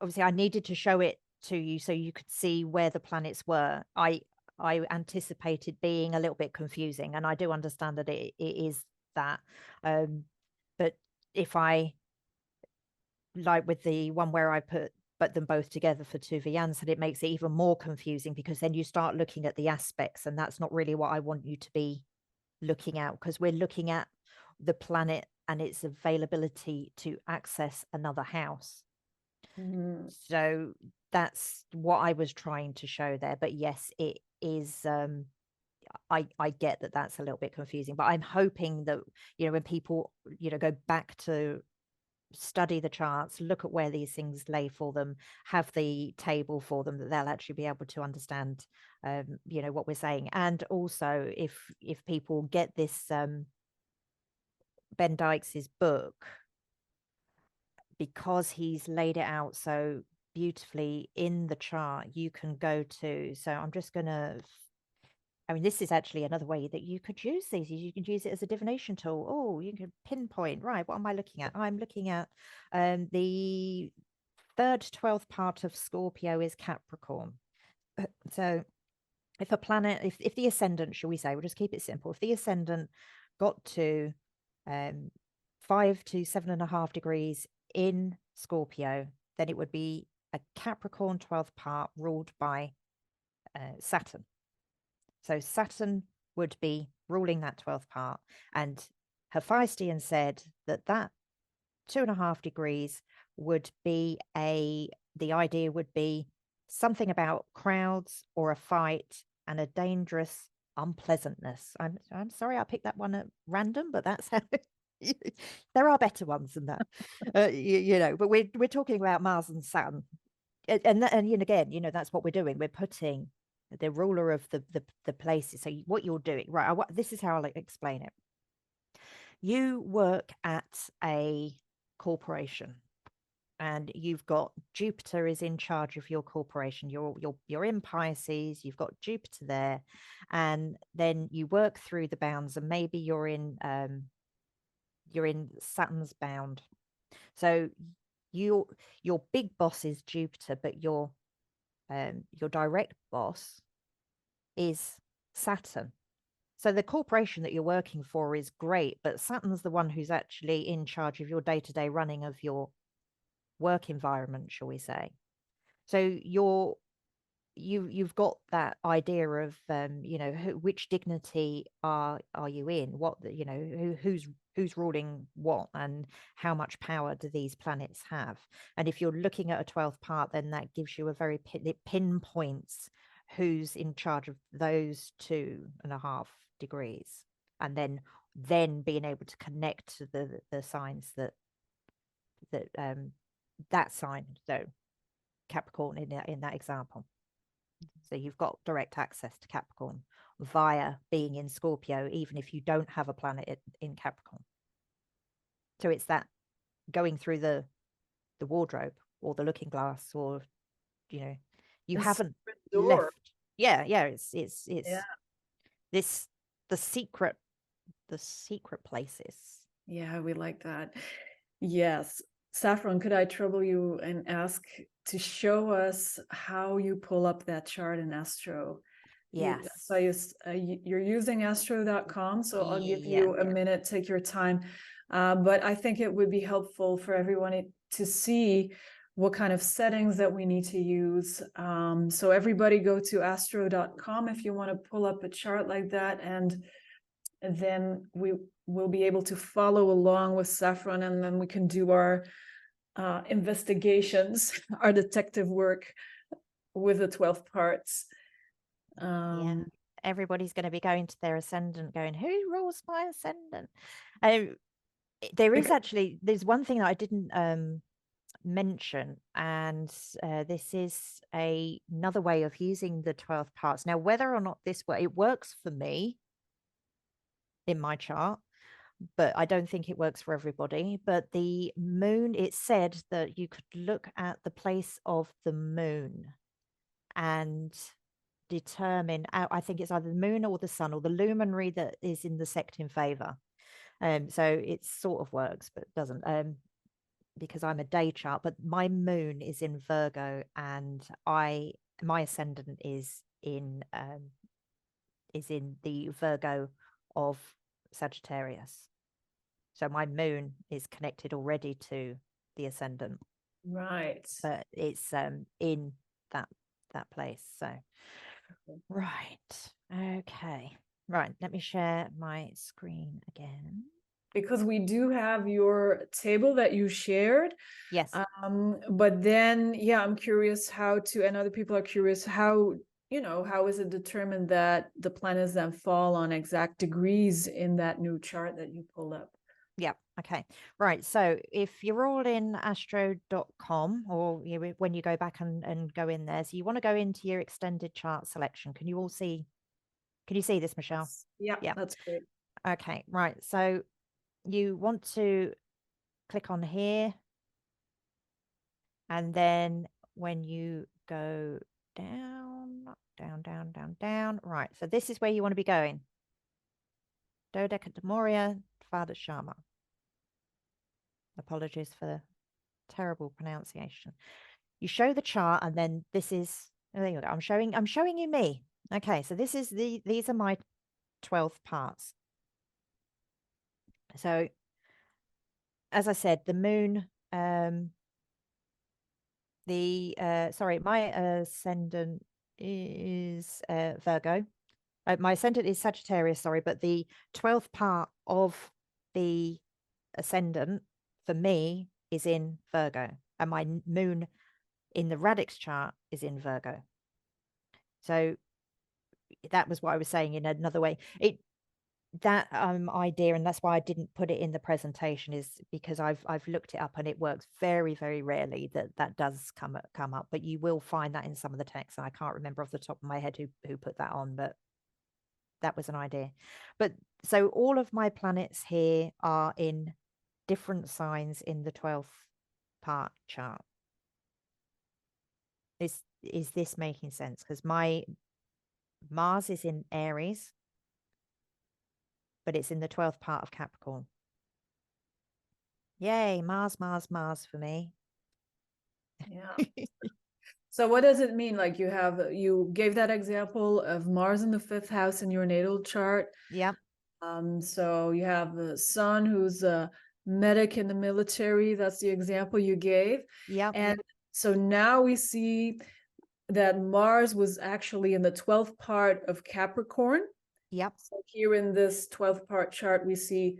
obviously I needed to show it to you so you could see where the planets were, I anticipated being a little bit confusing, and I do understand that it is that. But if I, like with the one where I put them both together for 2 and it makes it even more confusing, because then you start looking at the aspects, and that's not really what I want you to be looking at, because we're looking at the planet and its availability to access another house. So that's what I was trying to show there. But yes, it is I get that that's a little bit confusing, but I'm hoping that, you know, when people, you know, go back to study the charts, look at where these things lay for them, have the table for them, that they'll actually be able to understand, you know, what we're saying. And also, if people get this Ben Dykes's book, because he's laid it out so beautifully in the chart, you can go to, so I'm just gonna, I mean, this is actually another way that you could use these. You can use it as a divination tool. Oh, you can pinpoint, right, what am I looking at? I'm looking at the third 12th part of Scorpio is Capricorn. So if a planet, if the ascendant, shall we say, we'll just keep it simple. If the ascendant got to 5 to 7.5 degrees in Scorpio, then it would be a Capricorn 12th part ruled by Saturn. So Saturn would be ruling that 12th part. And Hephaestion said that 2.5 degrees would be the idea would be something about crowds or a fight and a dangerous unpleasantness. I'm sorry I picked that one at random, but that's how there are better ones than that. You know, but we're talking about Mars and Saturn. And again, you know, that's what we're doing. We're putting the ruler of the places. So what you're doing, right? This is how I'll explain it. You work at a corporation, and you've got Jupiter is in charge of your corporation. You're in Pisces. You've got Jupiter there, and then you work through the bounds, and maybe you're in Saturn's bound. So your big boss is Jupiter, but your direct boss is Saturn. So the corporation that you're working for is great, but Saturn's the one who's actually in charge of your day-to-day running of your work environment, shall we say. So you've got that idea of which dignity are you in, what who's ruling what, and how much power do these planets have. And if you're looking at a 12th part, then that gives you a very it pinpoints who's in charge of those 2.5 degrees, and then being able to connect to the signs that that sign, so Capricorn in that example. So you've got direct access to Capricorn via being in Scorpio, even if you don't have a planet in Capricorn. So it's that going through the wardrobe or the looking glass, or you haven't left. Yeah, it's Yeah. this the secret places. Yeah, we like that. Yes. Saffron, could I trouble you and ask to show us how you pull up that chart in Astro? Yes. So you're using astro.com, so I'll give Yeah. you a minute, take your time. But I think it would be helpful for everyone to see what kind of settings that we need to use. So everybody go to astro.com if you want to pull up a chart like that, and then we will be able to follow along with Saffron, and then we can do our investigations, our detective work with the 12 parts. Yeah, everybody's going to be going to their ascendant going, who rules my ascendant? There's one thing that I didn't mention, and this is another way of using the 12 parts. Now, whether or not it works for me in my chart, but I don't think it works for everybody. But the moon, it said that you could look at the place of the moon and determine, I think it's either the moon or the sun or the luminary that is in the sect in favor. So it sort of works, but doesn't, because I'm a day chart, but my moon is in Virgo, and my ascendant is in the Virgo of Sagittarius. So my moon is connected already to the ascendant. Right. But it's in that place. So right. Okay. Right. Let me share my screen again. Because we do have your table that you shared. Yes. But then, yeah, I'm curious and other people are curious how is it determined that the planets then fall on exact degrees in that new chart that you pulled up? Yeah. Okay. Right. So if you're all in astro.com, or when you go back and go in there, so you want to go into your extended chart selection. Can you see this, Michelle? Yeah, Yeah. that's great. Okay. Right. So you want to click on here. And then when you go down, right. So this is where you want to be going. Dodecatemoria, Father Sharma. Apologies for the terrible pronunciation. You show the chart, and then this is, there you go. I'm showing you me. Okay, so these are my 12 parts. So as I said, the moon, my ascendant is Virgo. My ascendant is Sagittarius, sorry, but the 12th part of the ascendant for me is in Virgo, and my moon in the radix chart is in Virgo. So that was what I was saying in another way. That idea, and that's why I didn't put it in the presentation, is because I've looked it up, and it works very, very rarely that does come up, but you will find that in some of the texts. And I can't remember off the top of my head who put that on, but that was an idea. But so all of my planets here are in different signs in the 12th part chart. Is this making sense? Because my Mars is in Aries, but it's in the 12th part of Capricorn. Yay, Mars for me. Yeah. So what does it mean? Like you gave that example of Mars in the 5th house in your natal chart. Yeah. So you have the sun who's a medic in the military. That's the example you gave. Yeah. And so now we see that Mars was actually in the 12th part of Capricorn. Yep. So here in this 12th part chart, we see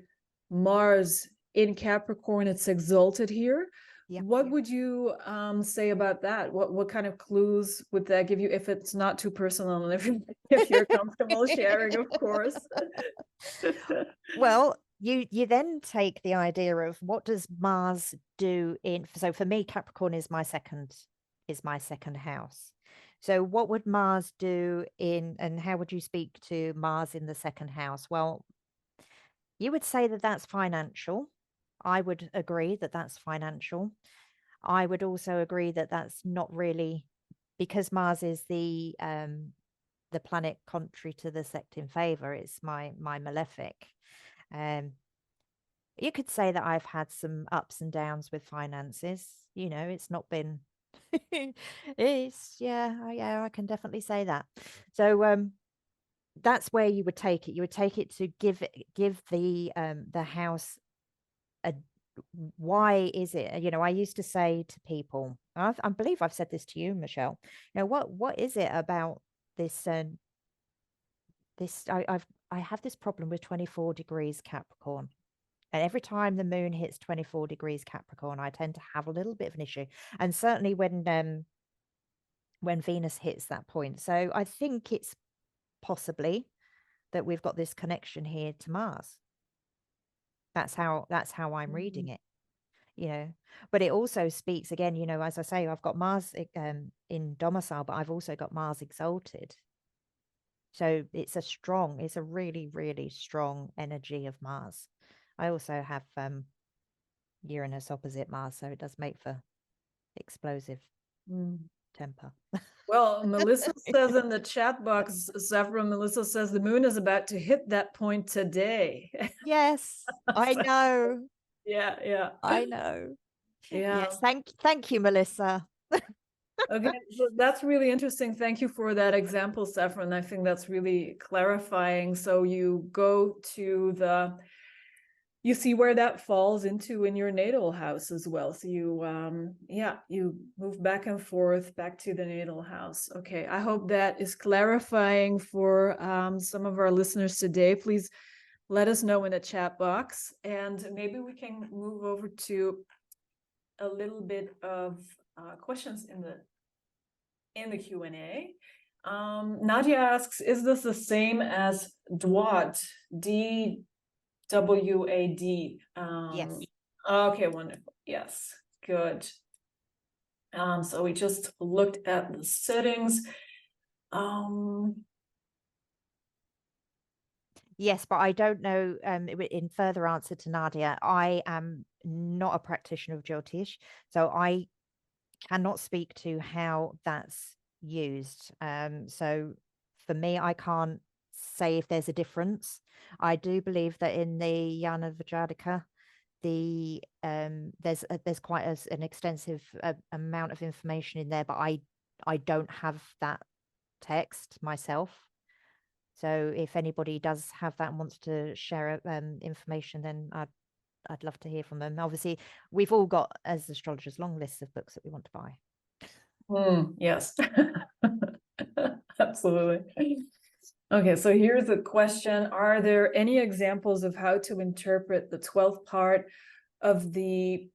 Mars in Capricorn. It's exalted here. Yep. What would you say about that? What kind of clues would that give you, if it's not too personal, and if you're comfortable sharing, of course? Well, you then take the idea of what does Mars do in, so for me, Capricorn is my second house. So what would Mars do in, and how would you speak to Mars in the second house? Well, you would say that that's financial. I would agree that that's financial. I would also agree that that's not really, because Mars is the planet contrary to the sect in favor. It's my malefic. You could say that I've had some ups and downs with finances. You know, it's not been it's yeah, I can definitely say that. So that's where you would take it. You would take it to give the house a, why is it, you know, I used to say to people, I believe I've said this to you, Michelle, you know, what is it about this I have this problem with 24 degrees Capricorn. And every time the moon hits 24 degrees Capricorn, I tend to have a little bit of an issue. And certainly when Venus hits that point. So I think it's possibly that we've got this connection here to Mars. That's how I'm reading it, you know. But it also speaks again, you know, as I say, I've got Mars in domicile, but I've also got Mars exalted. So it's a really, really strong energy of Mars. I also have Uranus opposite Mars, so it does make for explosive temper. Well, Melissa says in the chat box, Saffron, Melissa says the moon is about to hit that point today. Yes, I know. Yeah. I know. Yeah. Yes, thank you, Melissa. Okay, so that's really interesting. Thank you for that example, Saffron. I think that's really clarifying. So you go to you see where that falls into in your natal house as well. So you move back and forth back to the natal house. Okay, I hope that is clarifying for some of our listeners today. Please let us know in the chat box, and maybe we can move over to a little bit of questions in the Q&A. Nadia asks, is this the same as DWAD? DWAD. Yes. Okay, wonderful. Yes, good. So we just looked at the settings. Yes, but I don't know, in further answer to Nadia, I am not a practitioner of Jyotish, so I cannot speak to how that's used. So for me, I can't say if there's a difference. I do believe that in the Jnana Vajradika, there's quite an extensive amount of information in there, but I don't have that text myself. So if anybody does have that and wants to share information, then I'd love to hear from them. Obviously, we've all got, as astrologers, long lists of books that we want to buy. Yes, absolutely. Okay, so here's a question. Are there any examples of how to interpret the 12th part of the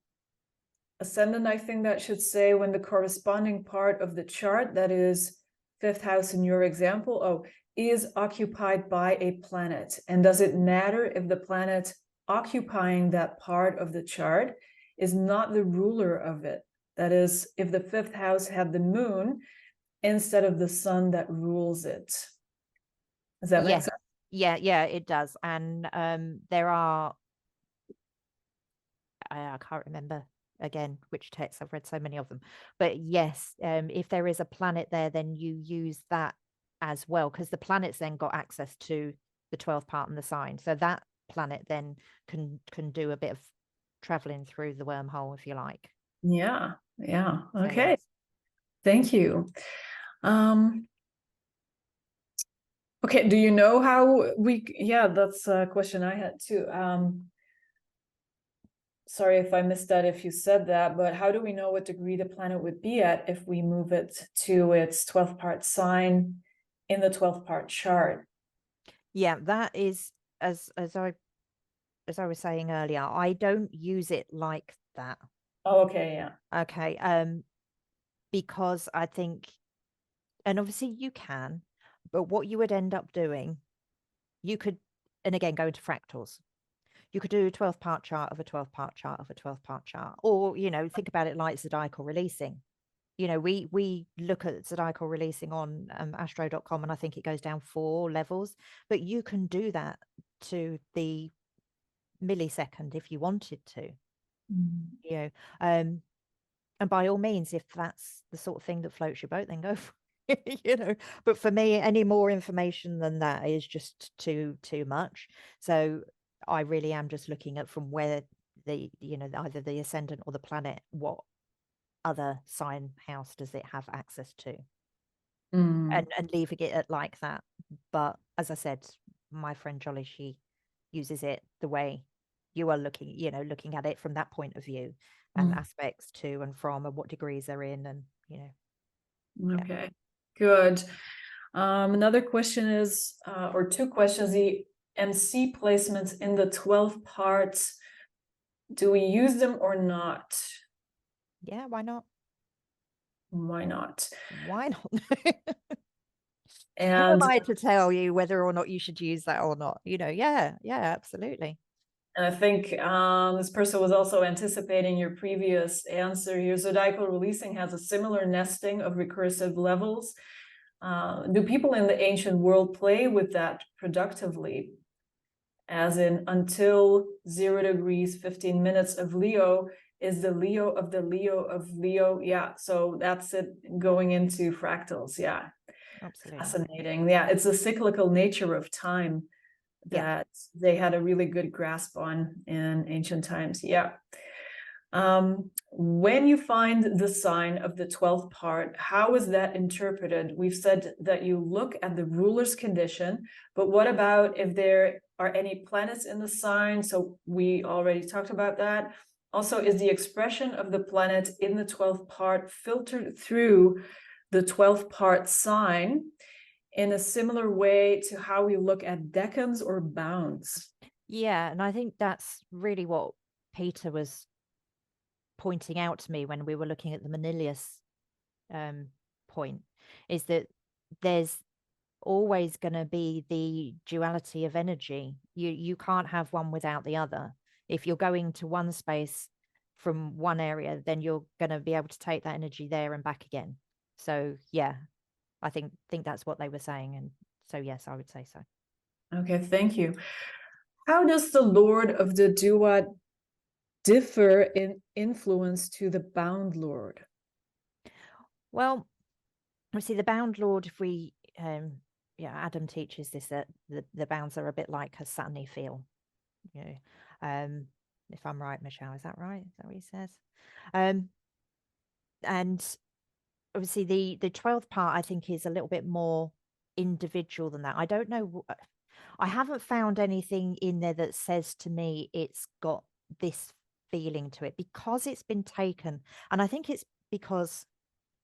ascendant? I think that should say when the corresponding part of the chart, that is 5th house in your example, is occupied by a planet. And does it matter if the planet occupying that part of the chart is not the ruler of it? That is, if the 5th house had the moon instead of the sun that rules it. Does that make sense? Yeah, it does. And there are, I can't remember again which text, I've read so many of them, but yes, if there is a planet there, then you use that as well, because the planets then got access to the 12th part and the sign, so that planet then can do a bit of traveling through the wormhole, if you like. Yeah, okay. So, yes. Thank you. Okay, do you know how yeah, that's a question I had too. Sorry if I missed that, if you said that, but how do we know what degree the planet would be at if we move it to its 12th part sign in the 12th part chart? Yeah, that is, as I was saying earlier, I don't use it like that. Oh, okay, yeah. Okay. Because I think, and obviously you can, but what you would end up doing, you could, and again, go into fractals. You could do a 12-part chart of a 12-part chart of a 12-part chart, or, you know, think about it like zodiacal releasing. You know, we look at zodiacal releasing on astro.com, and I think it goes down 4 levels, but you can do that to the millisecond if you wanted to. You know, and by all means, if that's the sort of thing that floats your boat, then go for it, you know. But for me, any more information than that is just too much. So I really am just looking at from where the, you know, either the ascendant or the planet, what other sign house does it have access to, and leaving it at like that. But as I said, my friend Jolly, she uses it the way you are looking, you know, looking at it from that point of view, and aspects to and from, and what degrees they're in, and, you know. Yeah. Okay, good. Another question is, or 2 questions, the MC placements in the 12 parts, do we use them or not? Yeah, why not? Why not? Why not? Who And am I to tell you whether or not you should use that or not? You know, yeah, absolutely. And I think this person was also anticipating your previous answer here. Zodiacal releasing has a similar nesting of recursive levels. Do people in the ancient world play with that productively? As in, until 0 degrees, 15 minutes of Leo is the Leo of the Leo of Leo. Yeah, so that's it going into fractals. Yeah, Absolutely. fascinating. Yeah, it's the cyclical nature of time that they had a really good grasp on in ancient times. Yeah. When you find the sign of the 12th part, how is that interpreted? We've said that you look at the ruler's condition, but what about if there are any planets in the sign? So we already talked about that. Also, is the expression of the planet in the 12th part filtered through the 12th part sign in a similar way to how we look at decans or bounds? Yeah, and I think that's really what Peter was pointing out to me when we were looking at the Manilius point, is that there's always going to be the duality of energy. You can't have one without the other. If you're going to one space from one area, then you're going to be able to take that energy there and back again. So yeah, I think that's what they were saying, and so yes, I would say so. Okay, thank you. How does the Lord of the Duat differ in influence to the bound Lord? Well, see, the bound Lord, if we Adam teaches this, that the bounds are a bit like a Saturny feel, you know. If I'm right, Michelle, is that right? Is that what he says? And obviously the 12th part, I think, is a little bit more individual than that. I don't know, I haven't found anything in there that says to me it's got this feeling to it, because it's been taken, and I think it's because,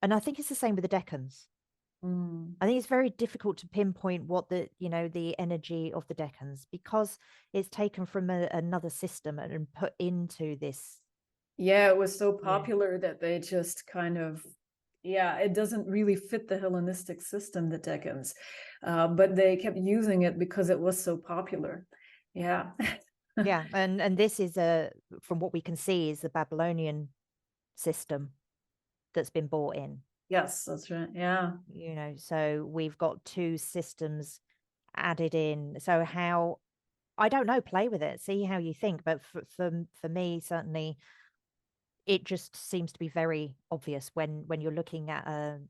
and I think it's the same with the decans. I think it's very difficult to pinpoint what the, you know, the energy of the decans, because it's taken from another system and put into this. Yeah, it was so popular that they just kind of, yeah, it doesn't really fit the Hellenistic system, the decans, but they kept using it because it was so popular. Yeah. Yeah, and this is from what we can see, is the Babylonian system that's been brought in. Yes, that's right. Yeah. You know, so we've got 2 systems added in. So how, I don't know, play with it, see how you think, but for me, certainly, it just seems to be very obvious when you're looking at a,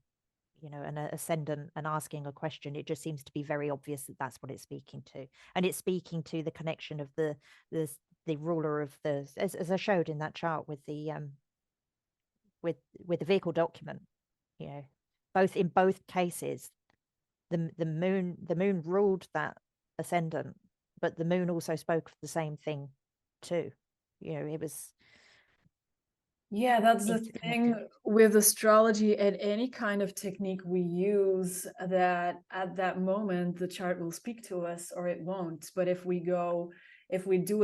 you know, an ascendant and asking a question. It just seems to be very obvious that that's what it's speaking to, and it's speaking to the connection of the ruler of the, as I showed in that chart with the with the vehicle document. you know, in both cases, the moon ruled that ascendant, but the moon also spoke the same thing too. You know, it was Yeah, that's the interconnected. thing with astrology and any kind of technique we use, that at that moment the chart will speak to us or it won't. But if we do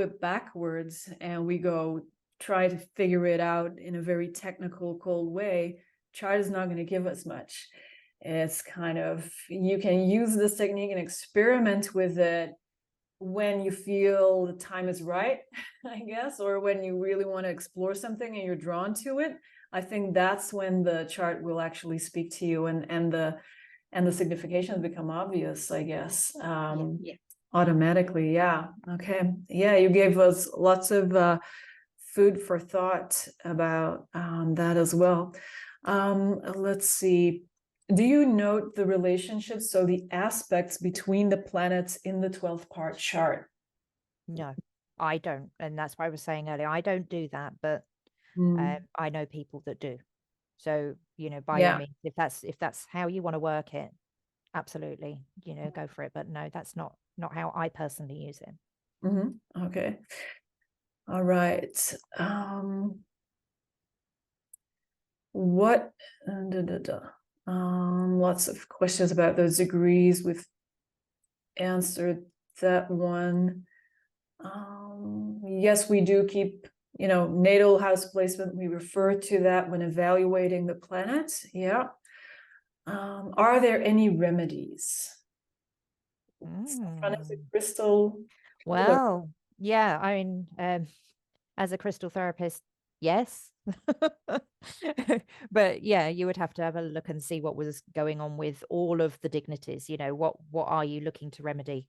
it backwards and we go try to figure it out in a very technical, cold way, chart is not going to give us much. It's kind of, you can use this technique and experiment with it when you feel the time is right, I guess, or when you really want to explore something and you're drawn to it. I think that's when the chart will actually speak to you, and the significations become obvious, I guess. Yeah. Automatically. Yeah. Okay. Yeah, you gave us lots of food for thought about that as well. Let's see. Do you note the relationships, so the aspects between the planets in the 12th-part chart? No, I don't. And that's why I was saying earlier, I don't do that, but I know people that do. So, you know, by all Yeah. means, if that's how you want to work it, absolutely, you know, go for it. But no, that's not how I personally use it. Okay. All right. What lots of questions about those degrees. We've answered that one. Yes, we do keep, natal house placement. We refer to that when evaluating the planet. Yeah. Are there any remedies? Saffron is a crystal healer. Well, yeah, I mean, as a crystal therapist, yes. But yeah, you would have to have a look and see what was going on with all of the dignities. You know, what are you looking to remedy?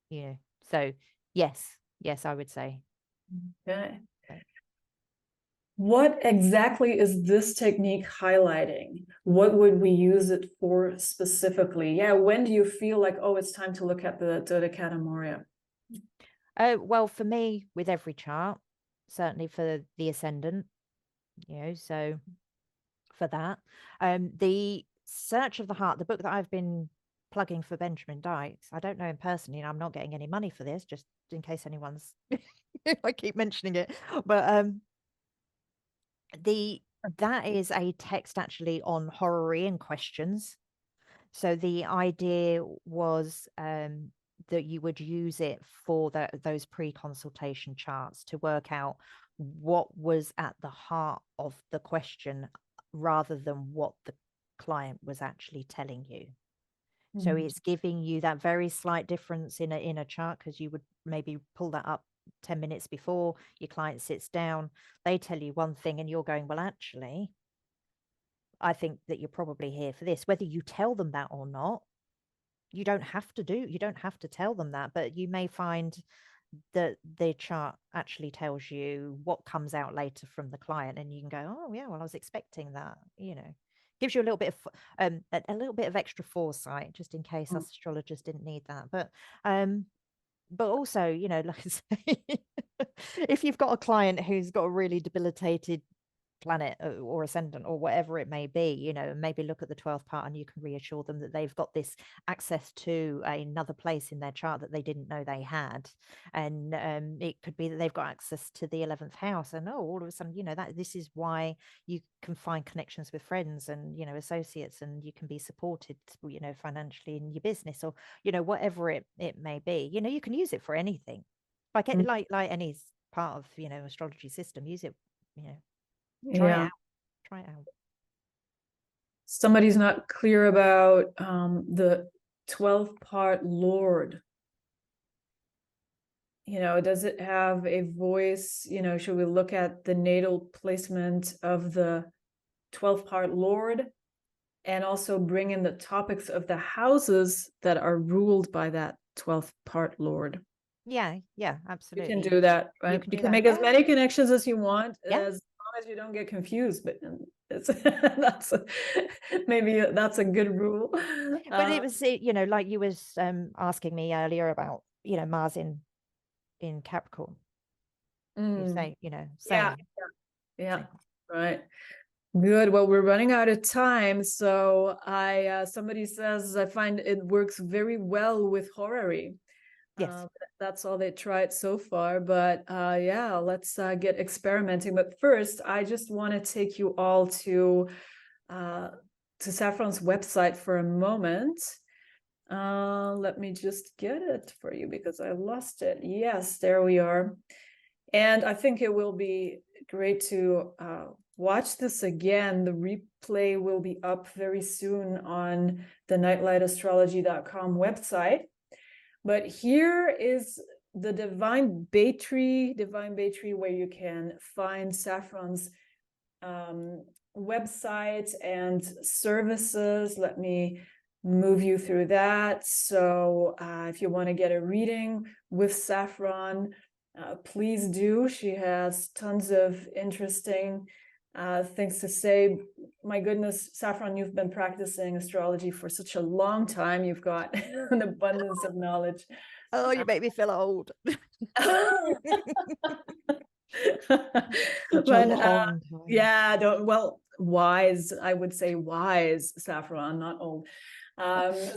You know, so yes, I would say. Okay. Right. What exactly is this technique highlighting? What would we use it for specifically? Yeah, when do you feel like, oh, it's time to look at the Dodecaton Moria? Well, for me, with every chart, certainly for the ascendant, you know, so for that, the Search of the Heart, the book that I've been plugging for Benjamin Dykes, I don't know him personally, and I'm not getting any money for this, just in case anyone's, I keep mentioning it, but that is a text actually on horary questions. So the idea was that you would use it for those pre-consultation charts to work out what was at the heart of the question rather than what the client was actually telling you. So it's giving you that very slight difference in a chart, because you would maybe pull that up 10 minutes before your client sits down. They tell you one thing and you're going, well, actually, I think that you're probably here for this. Whether you tell them that or not, you don't have to tell them that, but you may find that the chart actually tells you what comes out later from the client, and you can go, oh yeah, well, I was expecting that. You know, gives you a little bit of a little bit of extra foresight, just in case us astrologers didn't need that. But also, you know, like I say, if you've got a client who's got a really debilitated planet or ascendant or whatever it may be, you know, maybe look at the 12th part and you can reassure them that they've got this access to another place in their chart that they didn't know they had. And it could be that they've got access to the 11th house, and all of a sudden, you know, that this is why you can find connections with friends and, you know, associates, and you can be supported, you know, financially in your business, or, you know, whatever it may be. You know, you can use it for anything, like any part of, you know, astrology system. Use it, you know, try it out. Somebody's not clear about the 12th-part Lord. You know, does it have a voice? You know, should we look at the natal placement of the 12th-part Lord, and also bring in the topics of the houses that are ruled by that 12th-part Lord? Yeah, You absolutely. can do that, right? You can make as many connections as you want, as long as you don't get confused. But it's maybe that's a good rule. But it was, you know, like you was asking me earlier about, you know, Mars in Capricorn. You say, you know, same. Yeah, right. Good. Well, we're running out of time. So somebody says, I find it works very well with horary. Yes. That's all they tried so far, but yeah, let's get experimenting. But first, I just want to take you all to Saffron's website for a moment. Let me just get it for you because I lost it. Yes, there we are. And I think it will be great to watch this again. The replay will be up very soon on the nightlightastrology.com website. But here is the Divine Bay Tree, where you can find Saffron's website and services. Let me move you through that. So if you want to get a reading with Saffron, please do. She has tons of interesting things to say. My goodness, Saffron, you've been practicing astrology for such a long time. You've got an abundance of knowledge. Oh, you make me feel old. But yeah, wise, I would say wise, Saffron, not old.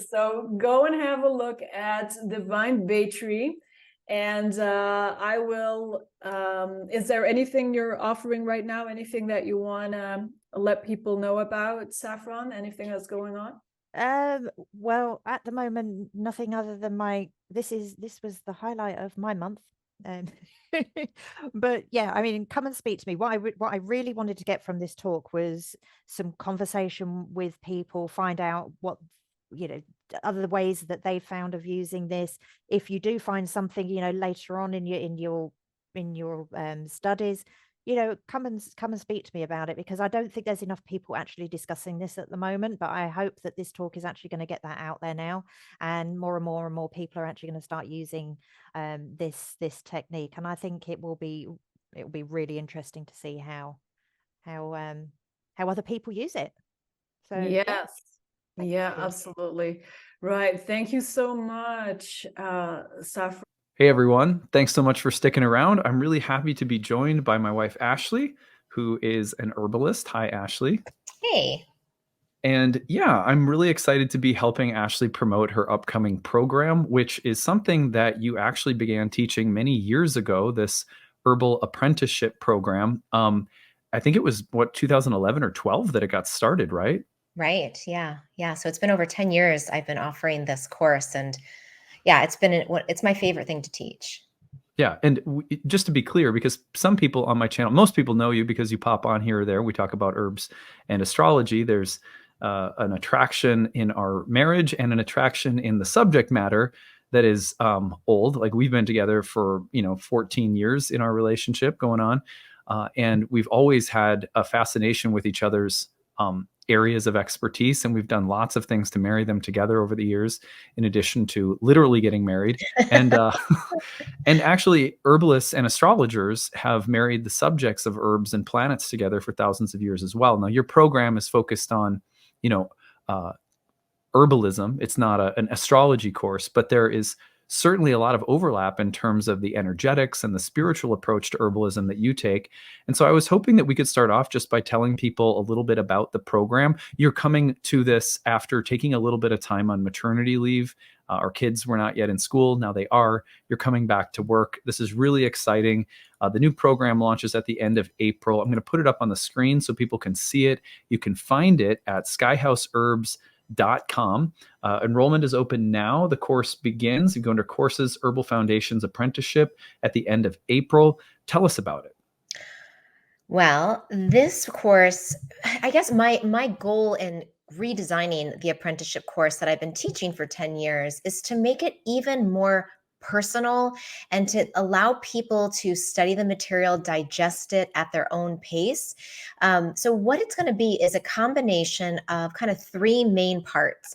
So go and have a look at Divine Bay Tree. And I will, is there anything you're offering right now? Anything that you want to let people know about, Saffron? Anything that's going on? Well, at the moment, nothing other than this was the highlight of my month. But yeah, I mean, come and speak to me. What I really wanted to get from this talk was some conversation with people, find out what, other ways that they found of using this. If you do find something, later on in your studies, come and speak to me about it, because I don't think there's enough people actually discussing this at the moment. But I hope that this talk is actually going to get that out there now, and more people are actually going to start using this technique. And I think it will be really interesting to see how other people use it. So yes. Yeah, you. absolutely. Right. Thank you so much, Saffron. Hey everyone, thanks so much for sticking around. I'm really happy to be joined by my wife Ashley, who is an herbalist. Hi, Ashley. Hey. And yeah, I'm really excited to be helping Ashley promote her upcoming program, which is something that you actually began teaching many years ago, this Herbal apprenticeship program. I think it was 2011 or 12 that it got started, right? Right. Yeah. Yeah. So it's been over 10 years I've been offering this course, and yeah, it's my favorite thing to teach. Yeah. And just to be clear, because some people on my channel, most people know you because you pop on here or there. We talk about herbs and astrology. There's an attraction in our marriage and an attraction in the subject matter that is old. Like we've been together for, 14 years in our relationship going on. And we've always had a fascination with each other's areas of expertise. And we've done lots of things to marry them together over the years, in addition to literally getting married. And and actually, herbalists and astrologers have married the subjects of herbs and planets together for thousands of years as well. Now, your program is focused on, uh, herbalism. It's not an astrology course, but there is certainly a lot of overlap in terms of the energetics and the spiritual approach to herbalism that you take. And so I was hoping that we could start off just by telling people a little bit about the program. You're coming to this after taking a little bit of time on maternity leave. Our kids were not yet in school. Now they are. You're coming back to work. This is really exciting. The new program launches at the end of April. I'm going to put it up on the screen so people can see it. You can find it at skyhouseherbs.com. Enrollment is open now. The course begins. You go under courses, Herbal Foundations Apprenticeship at the end of April. Tell us about it. Well, this course, I guess my goal in redesigning the apprenticeship course that I've been teaching for 10 years is to make it even more personal and to allow people to study the material, digest it at their own pace. So what it's going to be is a combination of kind of three main parts.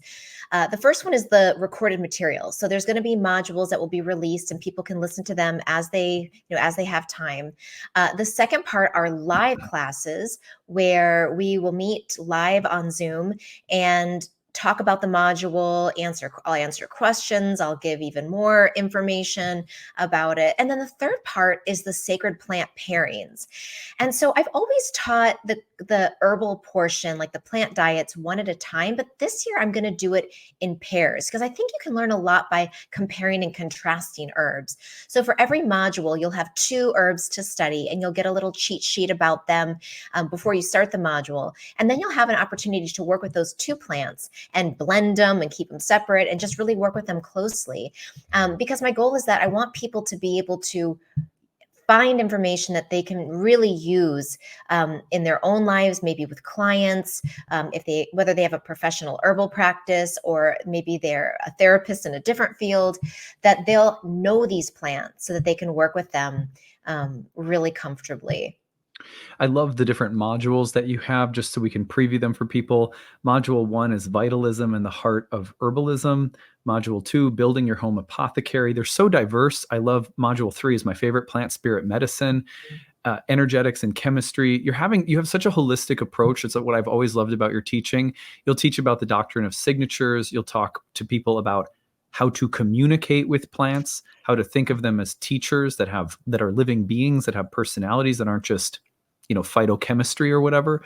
The first one is the recorded material. So there's going to be modules that will be released, and people can listen to them as they have time. The second part are live classes where we will meet live on Zoom and talk about the module, I'll answer questions, I'll give even more information about it. And then the third part is the sacred plant pairings. And so I've always taught the herbal portion, like the plant diets, one at a time, but this year I'm going to do it in pairs because I think you can learn a lot by comparing and contrasting herbs. So for every module, you'll have 2 herbs to study, and you'll get a little cheat sheet about them before you start the module. And then you'll have an opportunity to work with those 2 plants and blend them and keep them separate and just really work with them closely. Because my goal is that I want people to be able to find information that they can really use in their own lives, maybe with clients, whether they have a professional herbal practice or maybe they're a therapist in a different field, that they'll know these plants so that they can work with them really comfortably. I love the different modules that you have, just so we can preview them for people. Module 1 is Vitalism and the Heart of Herbalism. Module 2, Building Your Home Apothecary. They're so diverse. I love Module 3 is my favorite, Plant Spirit Medicine. Energetics and chemistry. You have such a holistic approach. It's what I've always loved about your teaching. You'll teach about the doctrine of signatures. You'll talk to people about how to communicate with plants, how to think of them as teachers that are living beings, that have personalities, that aren't just, phytochemistry or whatever.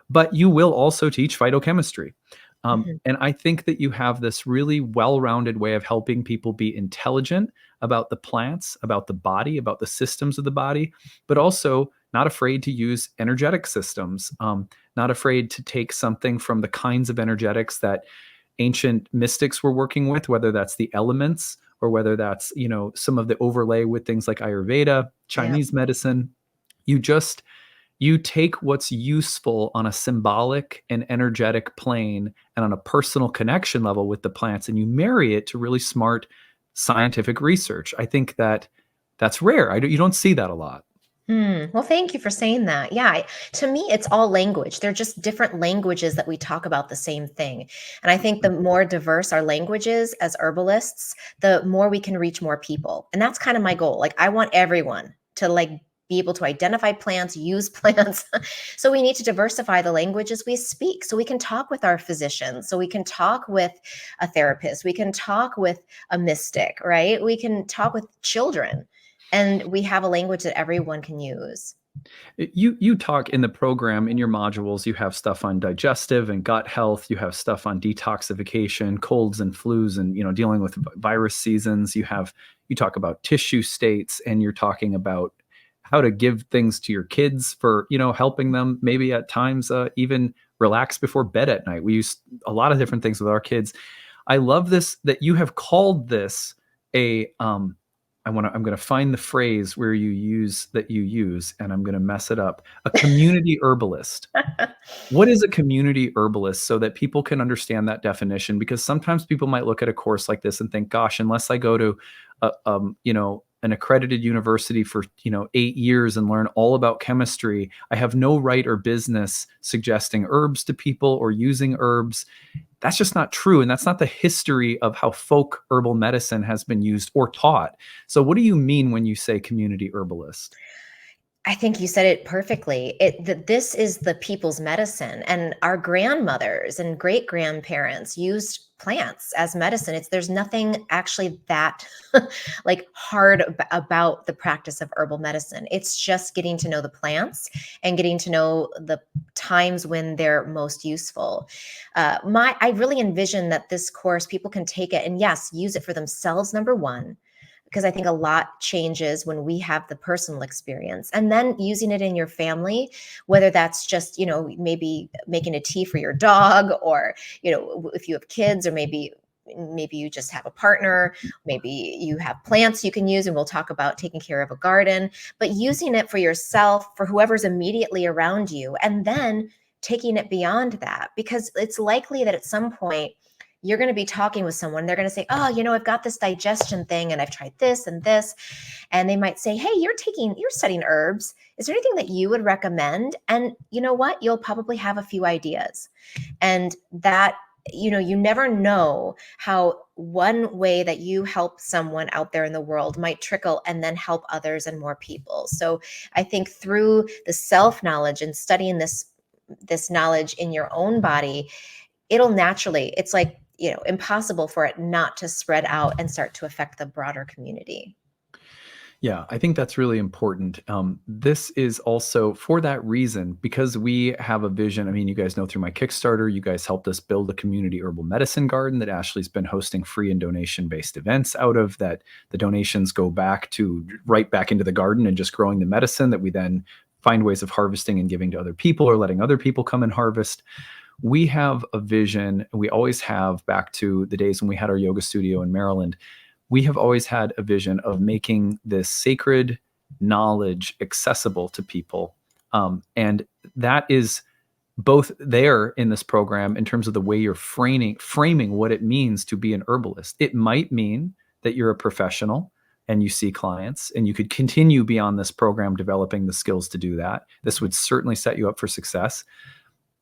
But you will also teach phytochemistry. And I think that you have this really well-rounded way of helping people be intelligent about the plants, about the body, about the systems of the body, but also not afraid to use energetic systems, not afraid to take something from the kinds of energetics that ancient mystics were working with, whether that's the elements or whether that's, some of the overlay with things like Ayurveda, Chinese medicine. You take what's useful on a symbolic and energetic plane and on a personal connection level with the plants, and you marry it to really smart scientific research. I think that's rare. You don't see that a lot. Well, thank you for saying that. Yeah, to me, it's all language. They're just different languages that we talk about the same thing. And I think the more diverse our languages as herbalists, the more we can reach more people. And that's kind of my goal. Like, I want everyone to be able to identify plants, use plants. So we need to diversify the languages we speak so we can talk with our physicians, so we can talk with a therapist, we can talk with a mystic, right? We can talk with children, and we have a language that everyone can use. You talk in the program, in your modules, you have stuff on digestive and gut health. You have stuff on detoxification, colds and flus, and dealing with virus seasons. You talk about tissue states, and you're talking about how to give things to your kids for helping them maybe at times even relax before bed at night. We use a lot of different things with our kids. I love this, that you have called this I'm going to find the phrase where you use, and I'm going to mess it up. A community herbalist. What is a community herbalist, so that people can understand that definition? Because sometimes people might look at a course like this and think, gosh, unless I go to an accredited university for 8 years and learn all about chemistry, I have no right or business suggesting herbs to people or using herbs. That's just not true. And that's not the history of how folk herbal medicine has been used or taught. So what do you mean when you say community herbalist? I think you said it perfectly. This is the people's medicine, and our grandmothers and great grandparents used plants as medicine. There's nothing actually that hard about the practice of herbal medicine. It's just getting to know the plants and getting to know the times when they're most useful. I really envision that this course, people can take it and yes, use it for themselves, number one, because I think a lot changes when we have the personal experience, and then using it in your family, whether that's just, maybe making a tea for your dog, or, if you have kids, or maybe you just have a partner, maybe you have plants you can use, and we'll talk about taking care of a garden, but using it for yourself, for whoever's immediately around you, and then taking it beyond that, because it's likely that at some point, you're going to be talking with someone. They're going to say, oh, I've got this digestion thing and I've tried this and this. And they might say, hey, you're studying herbs. Is there anything that you would recommend? And you know what? You'll probably have a few ideas. And that, you never know how one way that you help someone out there in the world might trickle and then help others and more people. So I think through the self-knowledge and studying this knowledge in your own body, it'll naturally, it's like, impossible for it not to spread out and start to affect the broader community. Yeah, I think that's really important. This is also for that reason, because we have a vision. I mean, you guys know through my Kickstarter, you guys helped us build a community herbal medicine garden that Ashley's been hosting free and donation-based events out of, that the donations go back to right back into the garden and just growing the medicine that we then find ways of harvesting and giving to other people or letting other people come and harvest. We have a vision, and we always have, back to the days when we had our yoga studio in Maryland. We have always had a vision of making this sacred knowledge accessible to people. And that is both there in this program in terms of the way you're framing what it means to be an herbalist. It might mean that you're a professional and you see clients, and you could continue beyond this program developing the skills to do that. This would certainly set you up for success.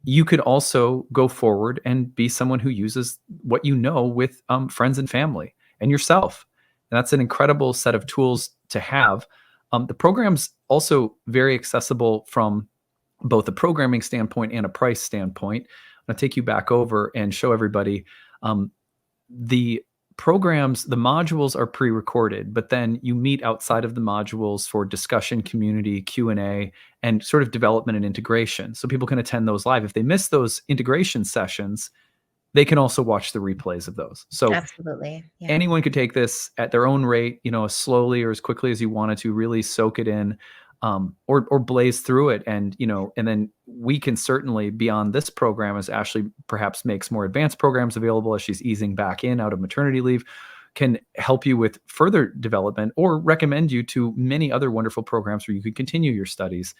You could also go forward and be someone who uses what you know with friends and family and yourself. And that's an incredible set of tools to have. The program's also very accessible from both a programming standpoint and a price standpoint. I'm going to take you back over and show everybody the programs. The modules are pre-recorded, but then you meet outside of the modules for discussion, community, Q&A, and sort of development and integration. So people can attend those live. If they miss those integration sessions, they can also watch the replays of those. So Absolutely. Yeah. anyone could take this at their own rate, as slowly or as quickly as you wanted to, really soak it in, or blaze through it. And, and then we can certainly, beyond this program, as Ashley perhaps makes more advanced programs available as she's easing back in out of maternity leave, can help you with further development or recommend you to many other wonderful programs where you could continue your studies.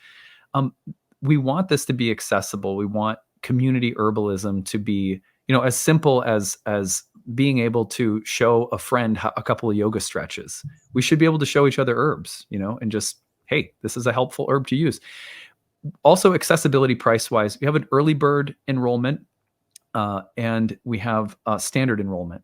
We want this to be accessible. We want community herbalism to be, as simple as being able to show a friend a couple of yoga stretches. We should be able to show each other herbs, and just, hey, this is a helpful herb to use. Also, accessibility price-wise, we have an early bird enrollment, and we have standard enrollment.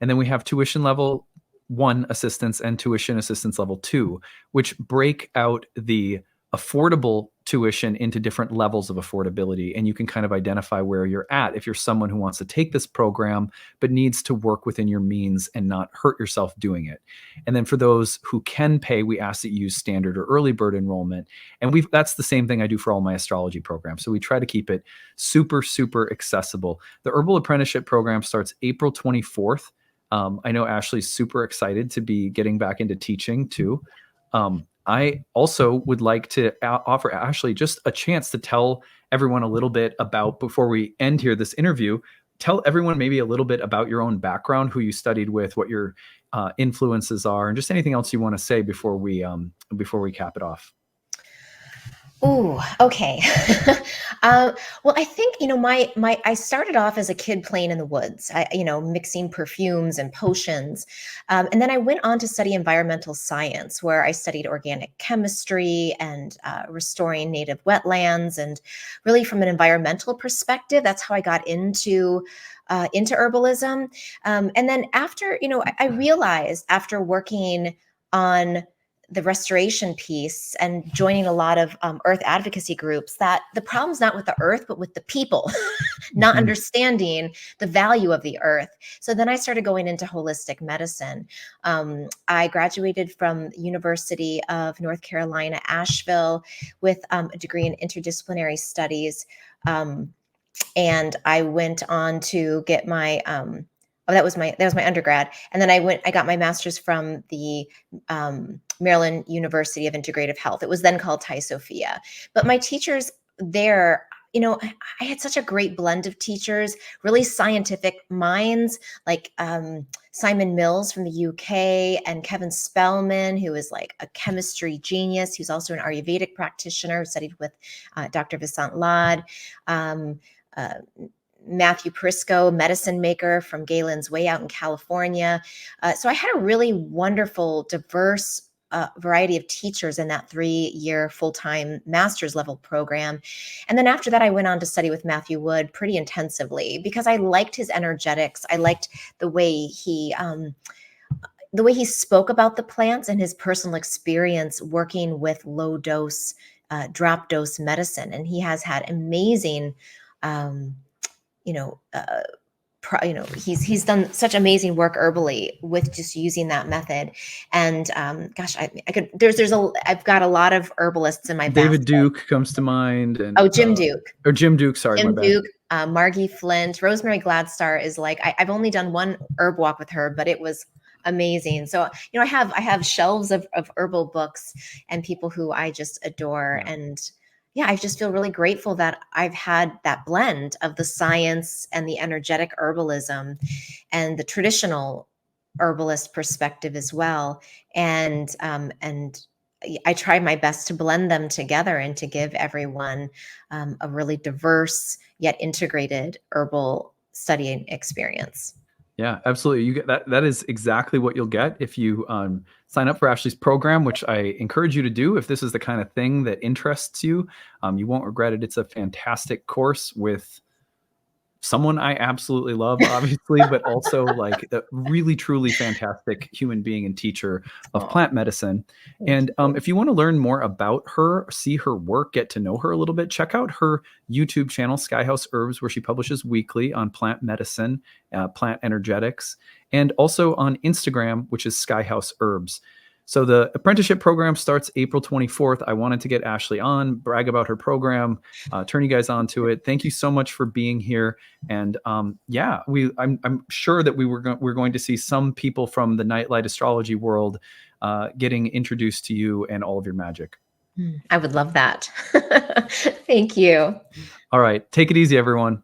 And then we have tuition level 1 assistance and tuition assistance level 2, which break out the affordable tuition into different levels of affordability. And you can kind of identify where you're at if you're someone who wants to take this program, but needs to work within your means and not hurt yourself doing it. And then for those who can pay, we ask that you use standard or early bird enrollment. And that's the same thing I do for all my astrology programs. So we try to keep it super, super accessible. The Herbal Apprenticeship program starts April 24th. I know Ashley's super excited to be getting back into teaching too. I also would like to offer Ashley just a chance to tell everyone a little bit about, before we end here this interview, tell everyone maybe a little bit about your own background, who you studied with, what your influences are, and just anything else you want to say before we cap it off. Ooh, okay. Well, I think, I started off as a kid playing in the woods, mixing perfumes and potions. And then I went on to study environmental science, where I studied organic chemistry and restoring native wetlands. And really from an environmental perspective, that's how I got into herbalism. And then after, I realized after working on the restoration piece and joining a lot of earth advocacy groups, that the problem's not with the earth, but with the people not understanding the value of the earth. So then I started going into holistic medicine. I graduated from University of North Carolina, Asheville, with a degree in interdisciplinary studies. And I went on to get my that was my undergrad. And then I got my master's from the Maryland University of Integrative Health. It was then called Thai Sophia. But my teachers there, I had such a great blend of teachers, really scientific minds, like Simon Mills from the UK and Kevin Spellman, who is like a chemistry genius, who's also an Ayurvedic practitioner, who studied with Dr. Vasant Lad. Matthew Prisco, medicine maker from Galen's Way out in California. So I had a really wonderful, diverse variety of teachers in that 3-year full-time master's level program. And then after that, I went on to study with Matthew Wood pretty intensively because I liked his energetics. I liked the way he spoke about the plants and his personal experience working with low dose, drop dose medicine. And he has had amazing he's done such amazing work herbally with just using that method. And gosh, I could I've got a lot of herbalists in my David basket. Duke comes to mind, and Jim Duke. Or Jim Duke, sorry, my Jim bad. Duke, Margie Flint, Rosemary Gladstar is like, I've only done one herb walk with her, but it was amazing. So, I have shelves of herbal books and people who I just adore. Yeah. And yeah, I just feel really grateful that I've had that blend of the science and the energetic herbalism and the traditional herbalist perspective as well. And I try my best to blend them together and to give everyone a really diverse yet integrated herbal studying experience. Yeah, absolutely. You get that. That is exactly what you'll get if you sign up for Ashley's program, which I encourage you to do. If this is the kind of thing that interests you, you won't regret it. It's a fantastic course with someone I absolutely love, obviously, but also like a really, truly fantastic human being and teacher of plant medicine. And if you want to learn more about her, see her work, get to know her a little bit, check out her YouTube channel, Skyhouse Herbs, where she publishes weekly on plant medicine, plant energetics, and also on Instagram, which is Skyhouse Herbs. So the apprenticeship program starts April 24th. I wanted to get Ashley on, brag about her program, turn you guys on to it. Thank you so much for being here. And I'm sure that we're going to see some people from the Nightlight astrology world getting introduced to you and all of your magic. I would love that. Thank you. All right. Take it easy, everyone.